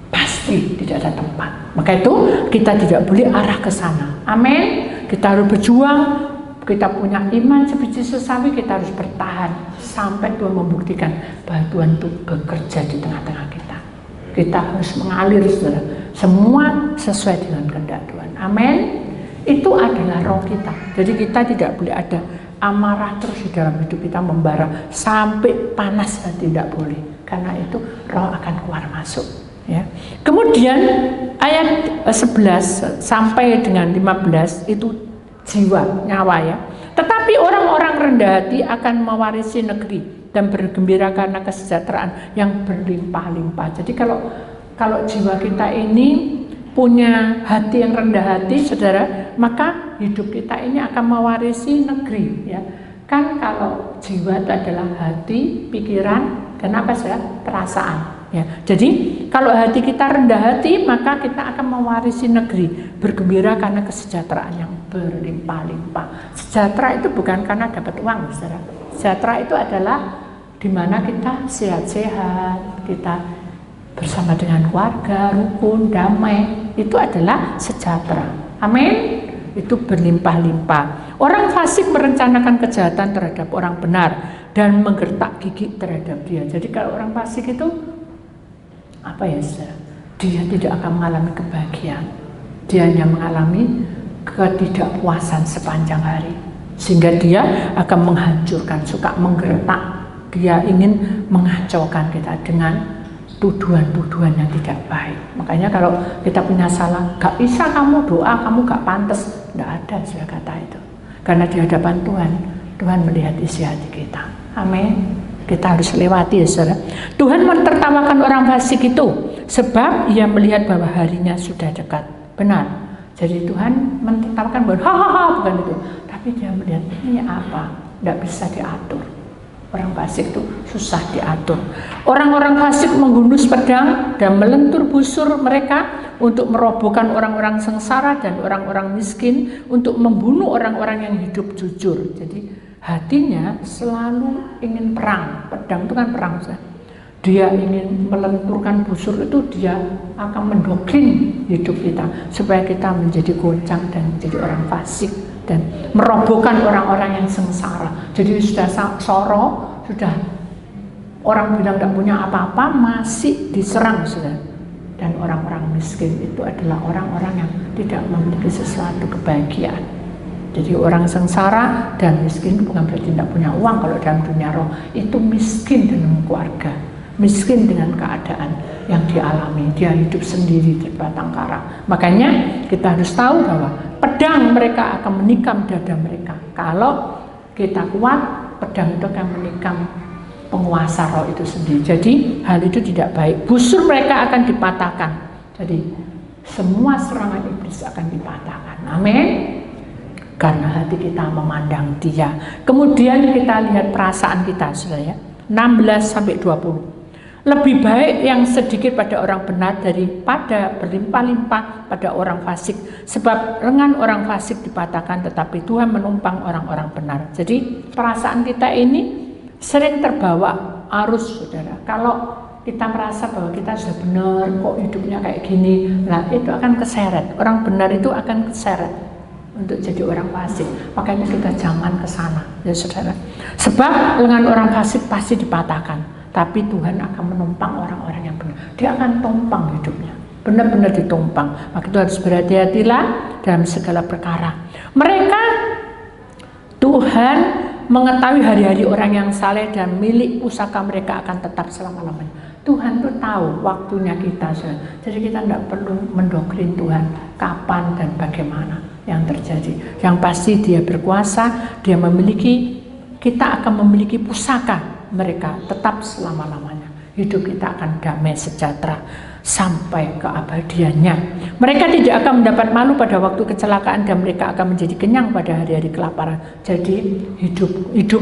Pasti tidak ada tempat. Maka itu kita tidak boleh arah ke sana. Amin. kita harus berjuang. Kita punya iman sebiji sesawi, kita harus bertahan sampai Tuhan membuktikan bahwa Tuhan itu bekerja di tengah-tengah kita. Kita harus mengalir, saudara, semua sesuai dengan kehendak Tuhan. Amin. Itu adalah roh kita. Jadi kita tidak boleh ada amarah terus di dalam hidup kita, membara sampai panas, tidak boleh. Karena itu roh akan keluar masuk. Ya. Kemudian ayat 11 sampai dengan 15 itu jiwa, nyawa ya. Tetapi orang-orang rendah hati akan mewarisi negeri dan bergembira karena kesejahteraan yang berlimpah-limpah. Jadi kalau jiwa kita ini punya hati yang rendah hati, saudara, maka hidup kita ini akan mewarisi negeri ya. Kan kalau jiwa itu adalah hati, pikiran, dan apa saja? Perasaan. Ya, jadi kalau hati kita rendah hati, maka kita akan mewarisi negeri, bergembira karena kesejahteraan yang berlimpah-limpah. Sejahtera itu bukan karena dapat uang, saudara. Sejahtera itu adalah di mana kita sehat-sehat, kita bersama dengan keluarga, rukun, damai. Itu adalah sejahtera. Amin. Itu berlimpah-limpah. Orang fasik merencanakan kejahatan terhadap orang benar dan menggertak gigi terhadap dia. Jadi kalau orang fasik itu apa ya, saudara? Dia tidak akan mengalami kebahagiaan. Dia hanya mengalami ketidakpuasan sepanjang hari. Sehingga dia akan menghancurkan, suka menggertak. Dia ingin mengacaukan kita dengan tuduhan-tuduhan yang tidak baik. Makanya kalau kita punya salah, gak bisa kamu doa, kamu gak pantas. Tidak ada saya kata itu. Karena di hadapan Tuhan, Tuhan melihat isi hati kita. Amin. Kita harus lewati, ya saudara. Tuhan mentertawakan orang fasik itu sebab ia melihat bahwa harinya sudah dekat. Benar. Jadi Tuhan mentertawakan bahwa hahaha, bukan itu. Tapi dia melihat ini apa? Tidak bisa diatur. Orang fasik itu susah diatur. Orang-orang fasik menghunus pedang dan melentur busur mereka untuk merobohkan orang-orang sengsara dan orang-orang miskin, untuk membunuh orang-orang yang hidup jujur. Jadi hatinya selalu ingin perang. Pedang itu kan perang. Dia ingin melenturkan busur itu, dia akan mendoktrin hidup kita supaya kita menjadi goncang dan menjadi orang fasik dan merobohkan orang-orang yang sengsara. Jadi sudah soro, sudah orang bilang tidak punya apa-apa, masih diserang, sudah. Dan orang-orang miskin itu adalah orang-orang yang tidak memiliki sesuatu kebahagiaan. Jadi orang sengsara dan miskin bukan berarti tidak punya uang. Kalau dalam dunia roh itu miskin dengan keluarga, miskin dengan keadaan yang dialami. Dia hidup sendiri di batang kara. Makanya kita harus tahu bahwa pedang mereka akan menikam dada mereka. Kalau kita kuat, pedang itu akan menikam penguasa roh itu sendiri. Jadi hal itu tidak baik. Busur mereka akan dipatahkan. Jadi semua serangan iblis akan dipatahkan. Amin. Karena hati kita memandang dia. Kemudian kita lihat perasaan kita, saudara ya. 16-20. Lebih baik yang sedikit pada orang benar daripada berlimpah-limpah pada orang fasik. Sebab lengan orang fasik dipatahkan, tetapi Tuhan menumpang orang-orang benar. Jadi perasaan kita ini sering terbawa arus, saudara. Kalau kita merasa bahwa kita sudah benar, kok hidupnya kayak gini, nah itu akan keseret. Orang benar itu akan keseret untuk jadi orang fasik. Makanya kita jangan ke sana, ya saudara. Sebab lengan orang fasik pasti dipatahkan, tapi Tuhan akan menumpang orang-orang yang benar. Dia akan tumpang hidupnya, benar-benar ditumpang. Maka itu harus berhati-hatilah dalam segala perkara. Mereka, Tuhan mengetahui hari-hari orang yang saleh dan milik pusaka mereka akan tetap selama-lamanya. Tuhan tuh tahu waktunya kita, jadi kita tidak perlu mendoktrin Tuhan kapan dan bagaimana yang terjadi. Yang pasti dia berkuasa, dia memiliki, kita akan memiliki pusaka mereka tetap selama-lamanya. Hidup kita akan damai sejahtera sampai keabadiannya. Mereka tidak akan mendapat malu pada waktu kecelakaan dan mereka akan menjadi kenyang pada hari-hari kelaparan. Jadi hidup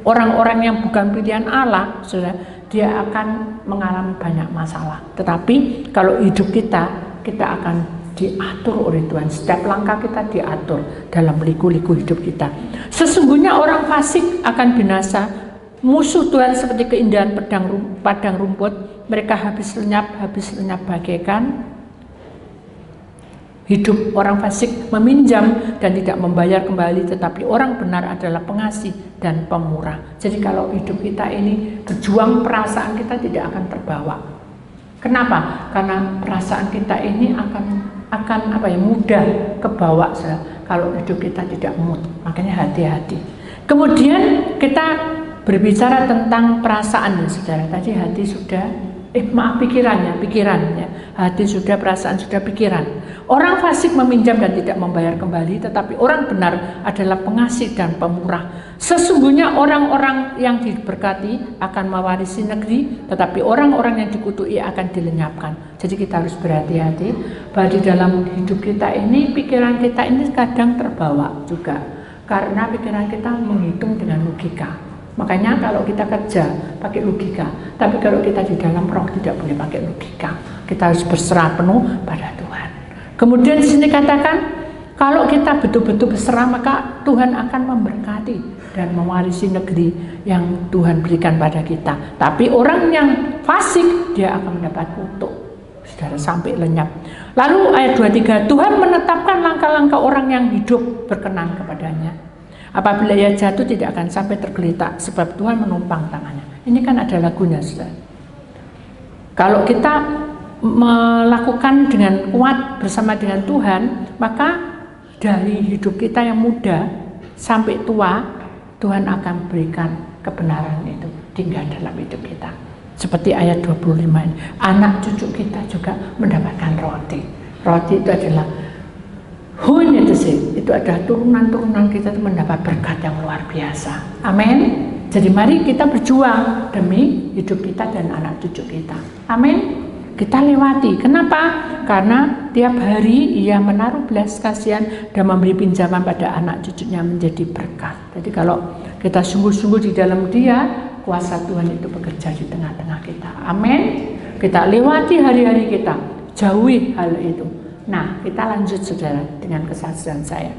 orang-orang yang bukan pilihan Allah, saudara, dia akan mengalami banyak masalah. Tetapi kalau hidup kita akan diatur oleh Tuhan. Setiap langkah kita diatur dalam liku-liku hidup kita. Sesungguhnya orang fasik akan binasa. Musuh Tuhan seperti keindahan padang rumput. Mereka habis lenyap bagaikan Hidup orang fasik meminjam dan tidak membayar kembali, tetapi orang benar adalah pengasih dan pemurah. Jadi kalau hidup kita ini berjuang, perasaan kita tidak akan terbawa. Kenapa? Karena perasaan kita ini akan mudah kebawa kalau hidup kita tidak mood. Makanya hati-hati. Kemudian kita berbicara tentang perasaan, saudara. Tadi hati sudah, pikirannya. Hati sudah, perasaan sudah, pikiran. Orang fasik meminjam dan tidak membayar kembali, tetapi orang benar adalah pengasih dan pemurah. Sesungguhnya orang-orang yang diberkati akan mewarisi negeri, tetapi orang-orang yang dikutuki akan dilenyapkan. Jadi kita harus berhati-hati bahwa di dalam hidup kita ini, pikiran kita ini kadang terbawa juga, karena pikiran kita menghitung dengan logika. Makanya kalau kita kerja pakai logika, tapi kalau kita di dalam roh tidak boleh pakai logika. Kita harus berserah penuh pada Tuhan. Kemudian di sini katakan, kalau kita betul-betul berserah, maka Tuhan akan memberkati dan mewarisi negeri yang Tuhan berikan pada kita. Tapi orang yang fasik, dia akan mendapat kutuk, saudara, sampai lenyap. Lalu ayat 23, Tuhan menetapkan langkah-langkah orang yang hidup berkenan kepadanya. Apabila ia jatuh tidak akan sampai tergeletak, sebab Tuhan menumpang tangannya. Ini kan ada lagunya, saudara. Kalau kita melakukan dengan kuat bersama dengan Tuhan, maka dari hidup kita yang muda sampai tua, Tuhan akan berikan kebenaran itu tinggal dalam hidup kita. Seperti ayat 25 ini, anak cucu kita juga mendapatkan roti. Roti itu adalah itu adalah turunan-turunan kita itu mendapat berkat yang luar biasa. Amin. Jadi mari kita berjuang demi hidup kita dan anak cucu kita. Amin. Kita lewati. Kenapa? Karena tiap hari ia menaruh belas kasihan dan memberi pinjaman pada anak cucunya menjadi berkat. Jadi kalau kita sungguh-sungguh di dalam Dia, kuasa Tuhan itu bekerja di tengah-tengah kita. Amin. Kita lewati hari-hari kita, jauhi hal itu. Nah, kita lanjut, saudara, dengan kesaksian saya.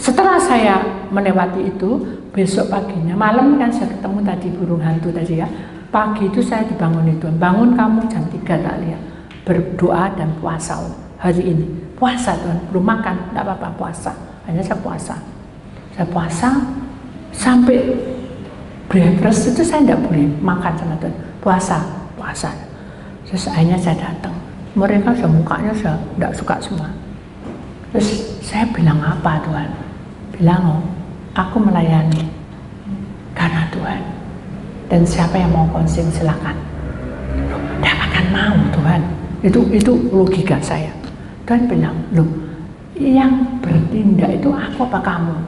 Setelah saya melewati itu, besok paginya, malam kan saya ketemu tadi burung hantu tadi ya. Pagi itu saya dibangun itu, bangun kamu jam 3 tak lihat, berdoa dan puasa hari ini. Puasa Tuhan, belum makan, tidak apa-apa puasa, hanya saya puasa. Saya puasa sampai breakfast itu saya tidak boleh makan sama Tuhan, puasa. Terus akhirnya saya datang, mereka sudah mukanya sudah tidak suka semua. Terus saya bilang apa Tuhan? Bilang, aku melayani karena Tuhan. Dan siapa yang mau konsing silakan. Tidak akan mau Tuhan. Itu logika saya. Tuhan bilang, loh, yang bertindak itu aku apa kamu?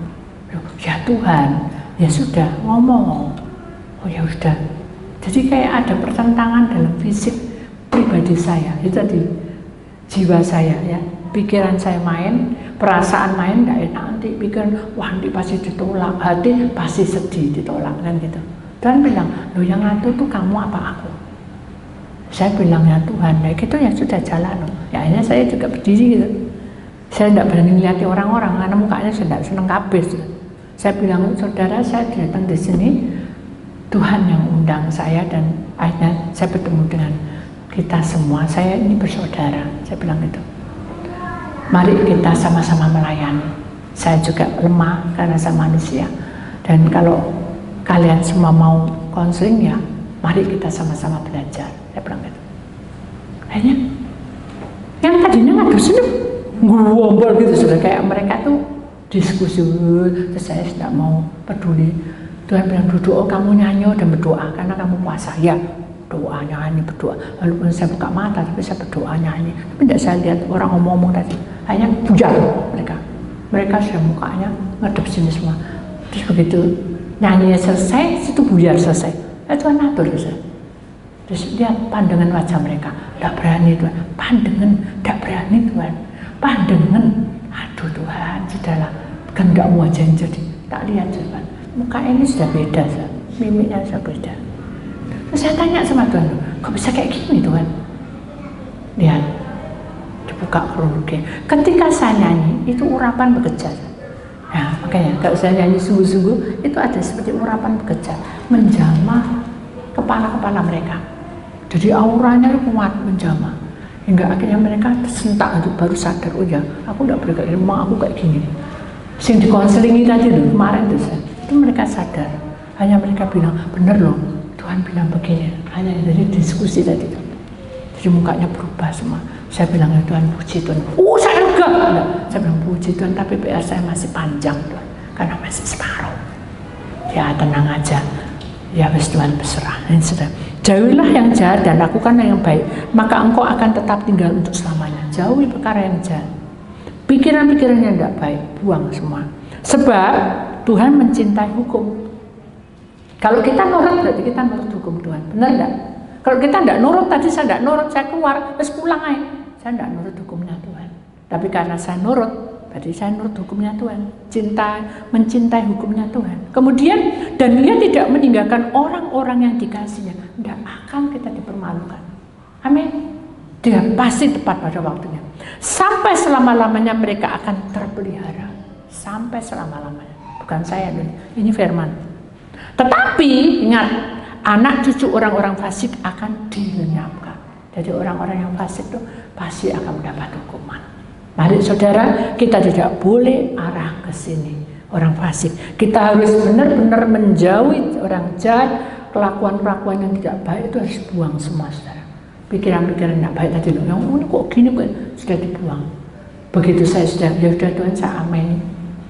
Loh, ya Tuhan. Ya sudah, ngomong. Oh ya sudah. Jadi kayak ada pertentangan dalam fisik pribadi saya. Itu tadi jiwa saya ya. Pikiran saya main, perasaan main, tidak enak. Nanti pikiran, wah nanti pasti ditolak. Hati pasti sedih ditolak kan gitu. Tuhan bilang, loh yang ngatur tuh kamu apa aku? Saya bilang ya Tuhan, ya gitu ya sudah jalan loh. Ya akhirnya saya juga berdiri gitu. Saya tidak berani ngeliati orang-orang karena mukanya saya tidak seneng kabeh. Saya bilang, saudara saya datang di sini, Tuhan yang undang saya dan akhirnya saya bertemu dengan kita semua. Saya ini bersaudara, saya bilang gitu. Mari kita sama-sama melayani. Saya juga lemah karena saya manusia. Dan kalau kalian semua mau konseling ya, mari kita sama-sama belajar. Saya bilang gitu. Akhirnya yang tadinya nggak sini ngobrol gitu sudah kayak mereka tuh diskusi. Terus saya tidak mau peduli. Tuhan bilang duduk, kamu nyanyi dan berdoa karena kamu puasa. Ya doa nyanyi berdoa. Lalu saya buka mata tapi saya berdoa nyanyi. Tapi tidak saya lihat orang ngomong-ngomong tadi. Hanya pujar mereka. Mereka sudah mukanya ngadep sini semua. Terus begitu nyanyi selesai, situ buyar selesai. Tuhan atur ya. Terus lihat pandangan wajah mereka, tidak berani Tuhan. Pandangan, tidak berani Tuhan. Pandangan, aduh Tuhan, sudahlah, kehendakmu aja yang jadi. Tak lihat Tuhan, muka ini sudah beda, mimiknya sudah beda. Terus saya tanya sama Tuhan, kok bisa kayak gini Tuhan? Lihat, dibuka kronologi. Ketika saya nyanyi, itu urapan bekerja. Nah, makanya kalau saya nyanyi sungguh-sungguh itu ada seperti urapan bekerja menjamah kepala-kepala mereka. Jadi auranya kuat menjamah. Hingga akhirnya mereka tersentak untuk baru sadar, oh ya, aku enggak boleh kayak gini, emang aku kayak gini. Sing dikonselingi tadi loh, kemarin itu mereka sadar. Hanya mereka bilang, bener loh, Tuhan bilang begini. Hanya dari diskusi tadi tuh. Jadi mukanya berubah semua. Saya bilang, ya Tuhan, puji Tuhan. Saya lega. Enggak. Saya bilang, puji Tuhan, tapi PR saya masih panjang Tuhan, karena masih separuh. Ya tenang aja. Ya wis Tuhan berserah. Jauhilah yang jahat dan lakukanlah yang baik, maka engkau akan tetap tinggal untuk selamanya. Jauhi perkara yang jahat. Pikiran-pikiran yang tidak baik, buang semua. Sebab Tuhan mencintai hukum. Kalau kita nurut, berarti kita nurut hukum Tuhan. Benar enggak? Kalau kita tidak nurut, tadi saya tidak nurut, saya keluar, terus pulang aja. Saya tidak nurut hukumnya Tuhan. Tapi karena saya nurut, berarti saya nurut hukumnya Tuhan. Mencintai hukumnya Tuhan. Kemudian, dan dia tidak meninggalkan orang-orang yang dikasihnya. Tidak akan kita dipermalukan. Amin. Dia pasti tepat pada waktunya. Sampai selama-lamanya mereka akan terpelihara. Sampai selama-lamanya. Bukan saya, ini firman. Tetapi, ingat, anak cucu orang-orang fasik akan dilenyapkan. Jadi orang-orang yang fasik itu pasti akan mendapat hukuman. Mari saudara, kita tidak boleh arah ke sini orang fasik. Kita harus benar-benar menjauhi orang jahat, kelakuan-kelakuan yang tidak baik itu harus buang semua, saudara. Pikiran-pikiran tidak baik tadi loh, yang kok gini kok sudah dibuang. Begitu saya sudah Tuhan, saya amin.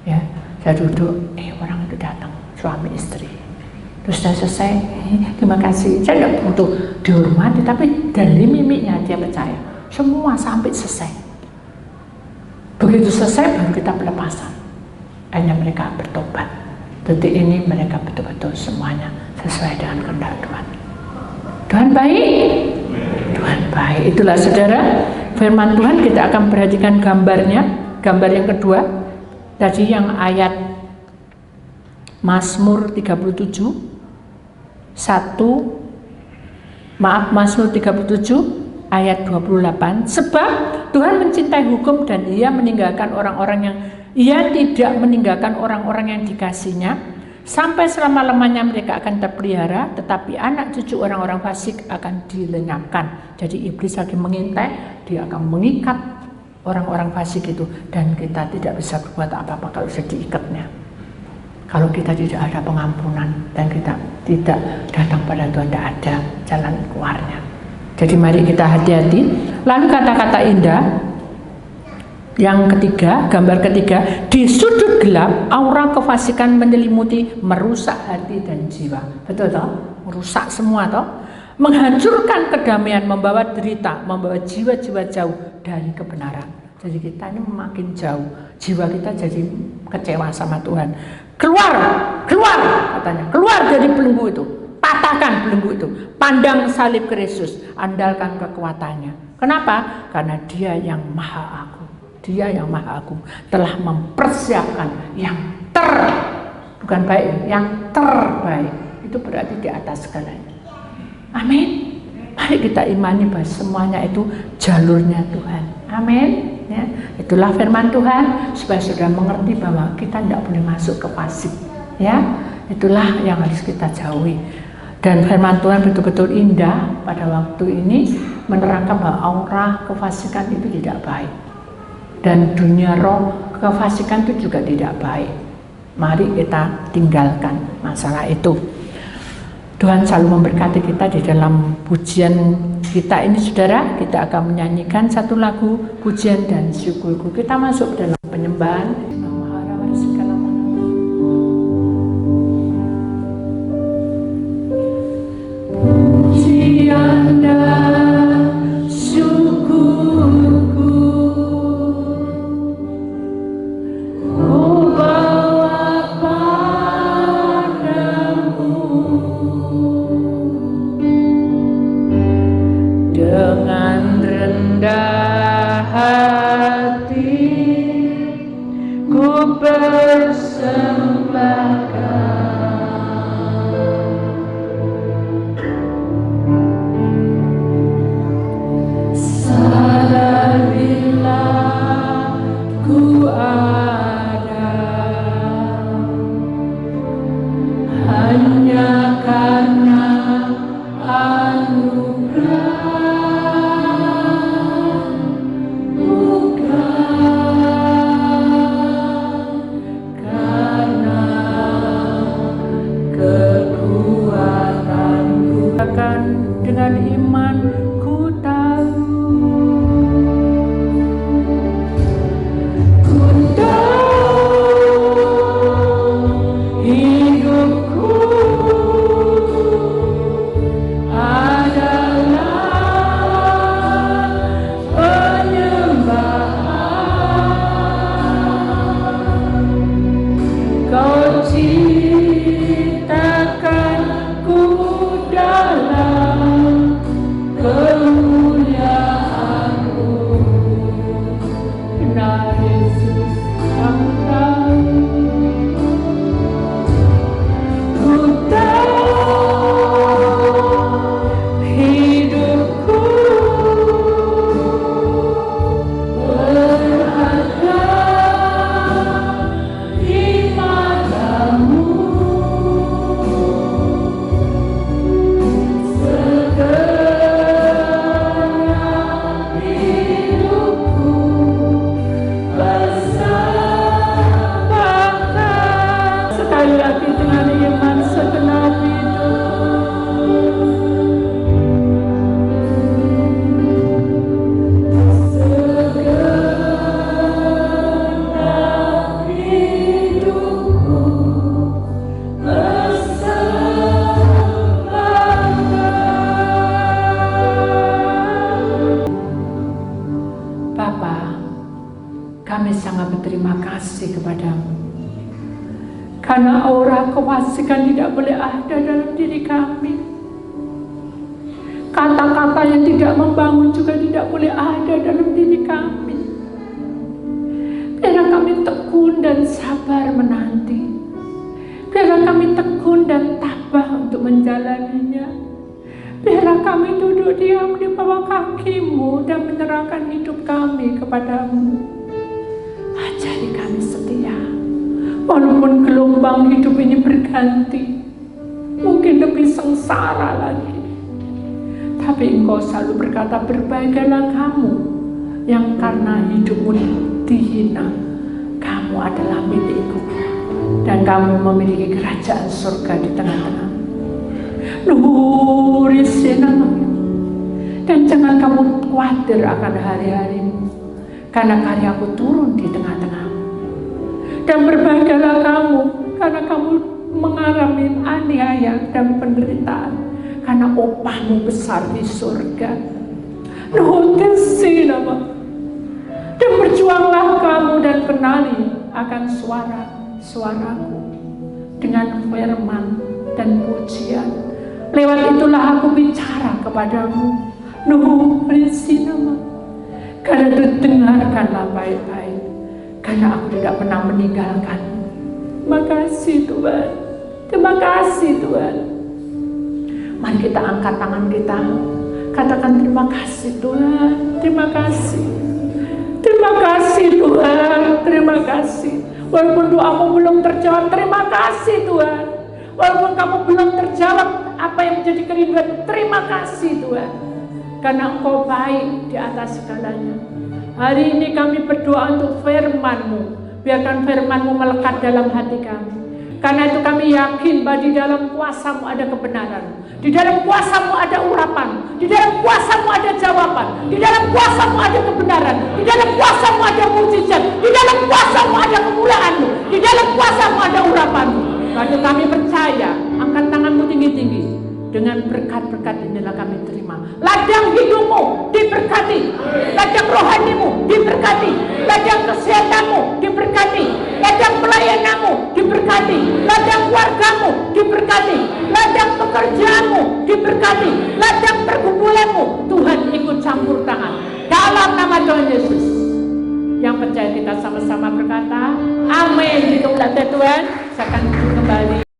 Ya, saya duduk, orang itu datang, suami istri. Terus sudah selesai, terima kasih. Saya tidak butuh dihormati, tapi dari mimiknya dia percaya. Semua sampai selesai. Begitu selesai baru kita pelepasan. Akhirnya mereka bertobat. Detik ini mereka betul-betul semuanya sesuai dengan kehendak Tuhan. Tuhan baik. Tuhan baik. Itulah saudara firman Tuhan. Kita akan perhatikan gambarnya. Gambar yang kedua. Tadi yang ayat Mazmur 37. Mazmur 37 ayat 28. Sebab Tuhan mencintai hukum dan Ia meninggalkan Ia tidak meninggalkan orang-orang yang dikasihnya. Sampai selama-lamanya mereka akan terpelihara, tetapi anak cucu orang-orang fasik akan dilenyapkan. Jadi iblis lagi mengintai, dia akan mengikat orang-orang fasik itu, dan kita tidak bisa berbuat apa-apa kalau sudah diikatnya. Kalau kita tidak ada pengampunan dan kita tidak datang pada Tuhan, tidak ada jalan keluarnya. Jadi mari kita hati-hati. Lalu kata-kata indah yang ketiga, gambar ketiga, di sudut gelap aura kefasikan menyelimuti, merusak hati dan jiwa. Betul toh? Merusak semua toh? Menghancurkan kedamaian, membawa derita, membawa jiwa-jiwa jauh dari kebenaran. Jadi kita ini makin jauh, jiwa kita jadi kecewa sama Tuhan. Keluar katanya, keluar dari belenggu itu, patahkan belenggu itu, pandang salib Kristus, andalkan kekuatannya. Kenapa? Karena Dia yang Maha Agung, Dia yang Maha Agung telah mempersiapkan yang bukan baik, yang terbaik. Itu berarti di atas segalanya. Amin. Mari kita imani bahwa semuanya itu jalurnya Tuhan. Amin. Ya, itulah firman Tuhan supaya saudara mengerti bahwa kita tidak boleh masuk ke fasik. Ya, itulah yang harus kita jauhi. Dan firman Tuhan betul-betul indah pada waktu ini menerangkan bahwa aura kefasikan itu tidak baik. Dan dunia roh kefasikan itu juga tidak baik. Mari kita tinggalkan masalah itu. Tuhan selalu memberkati kita di dalam pujian kita ini, saudara. Kita akan menyanyikan satu lagu pujian dan syukurku. Kita masuk dalam penyembahan. Pujian dan syukurku ku bawa padamu dengan rendah hati, ku persembahkan sadar bila ku ada hanya karena anugerah. iman ku tahu. Ku tahu hidupku adalah penyembahan. Kau ciptakanku dalam kemuliaan-Mu. Benar Yesus, Aku tahu. Ku tahu hidupku berharga di mata-Mu. Segenap hidupku bersamakan. Sekali lagi dengan iman, segenap hidupku bersamakan. Bapa, kami sangat berterima kasih kepadamu karena aura kewasikan tidak boleh ada dalam diri kami. Kata-kata yang tidak membangun juga tidak boleh ada dalam diri kami. Biarlah kami tekun dan sabar menanti. Biarlah kami tekun dan tabah untuk menjalaninya. Biarlah kami duduk diam di bawah kaki-Mu dan menyerahkan hidup kami kepadamu. Ajari kami setia. Walaupun gelombang hidup ini berganti, mungkin lebih sengsara lagi, tapi Engkau selalu berkata, berbahagialah kamu yang karena hidupmu dihina, kamu adalah milikku dan kamu memiliki kerajaan surga di tengah-tengah. Dan jangan kamu khawatir akan hari-harimu, karena karyaku turun di tengah-tengahmu. Dan berbahagialah kamu karena kamu mengalami aniaya dan penderitaan, karena upahmu besar di surga. Dan berjuanglah kamu dan kenali akan suaraku dengan firman dan pujian. Lewat itulah aku bicara kepadamu. Karena itu dengarkanlah baik-baik, karena aku tidak pernah meninggalkanmu. Terima kasih Tuhan. Terima kasih Tuhan. Mari kita angkat tangan kita, katakan terima kasih Tuhan. Terima kasih. Terima kasih Tuhan. Terima kasih. Walaupun doamu belum terjawab, terima kasih Tuhan. Walaupun kamu belum terjawab apa yang menjadi kerinduan, terima kasih Tuhan. Karena Engkau baik di atas segalanya. Hari ini kami berdoa untuk firman-Mu. Biarkan firman-Mu melekat dalam hati kami. Karena itu kami yakin bahwa di dalam kuasa-Mu ada kebenaran. Di dalam kuasa-Mu ada urapan. Di dalam kuasa-Mu ada jawaban. Di dalam kuasa-Mu ada kebenaran. Di dalam kuasa-Mu ada mujizat. Di dalam kuasa-Mu ada kemuliaan-Mu. Di dalam kuasa-Mu ada urapan-Mu. Karena kami percaya, angkat tanganmu tinggi-tinggi. Dengan berkat-berkat inilah kami terima. Ladang hidupmu diberkati, ladang rohanimu diberkati, ladang kesehatanmu diberkati, ladang pelayananmu diberkati, ladang keluargamu diberkati, ladang pekerjaanmu diberkati, ladang pergumulanmu Tuhan ikut campur tangan dalam nama Tuhan Yesus. Yang percaya kita sama-sama berkata, amin. Itu Tuhan, saya akan kembali.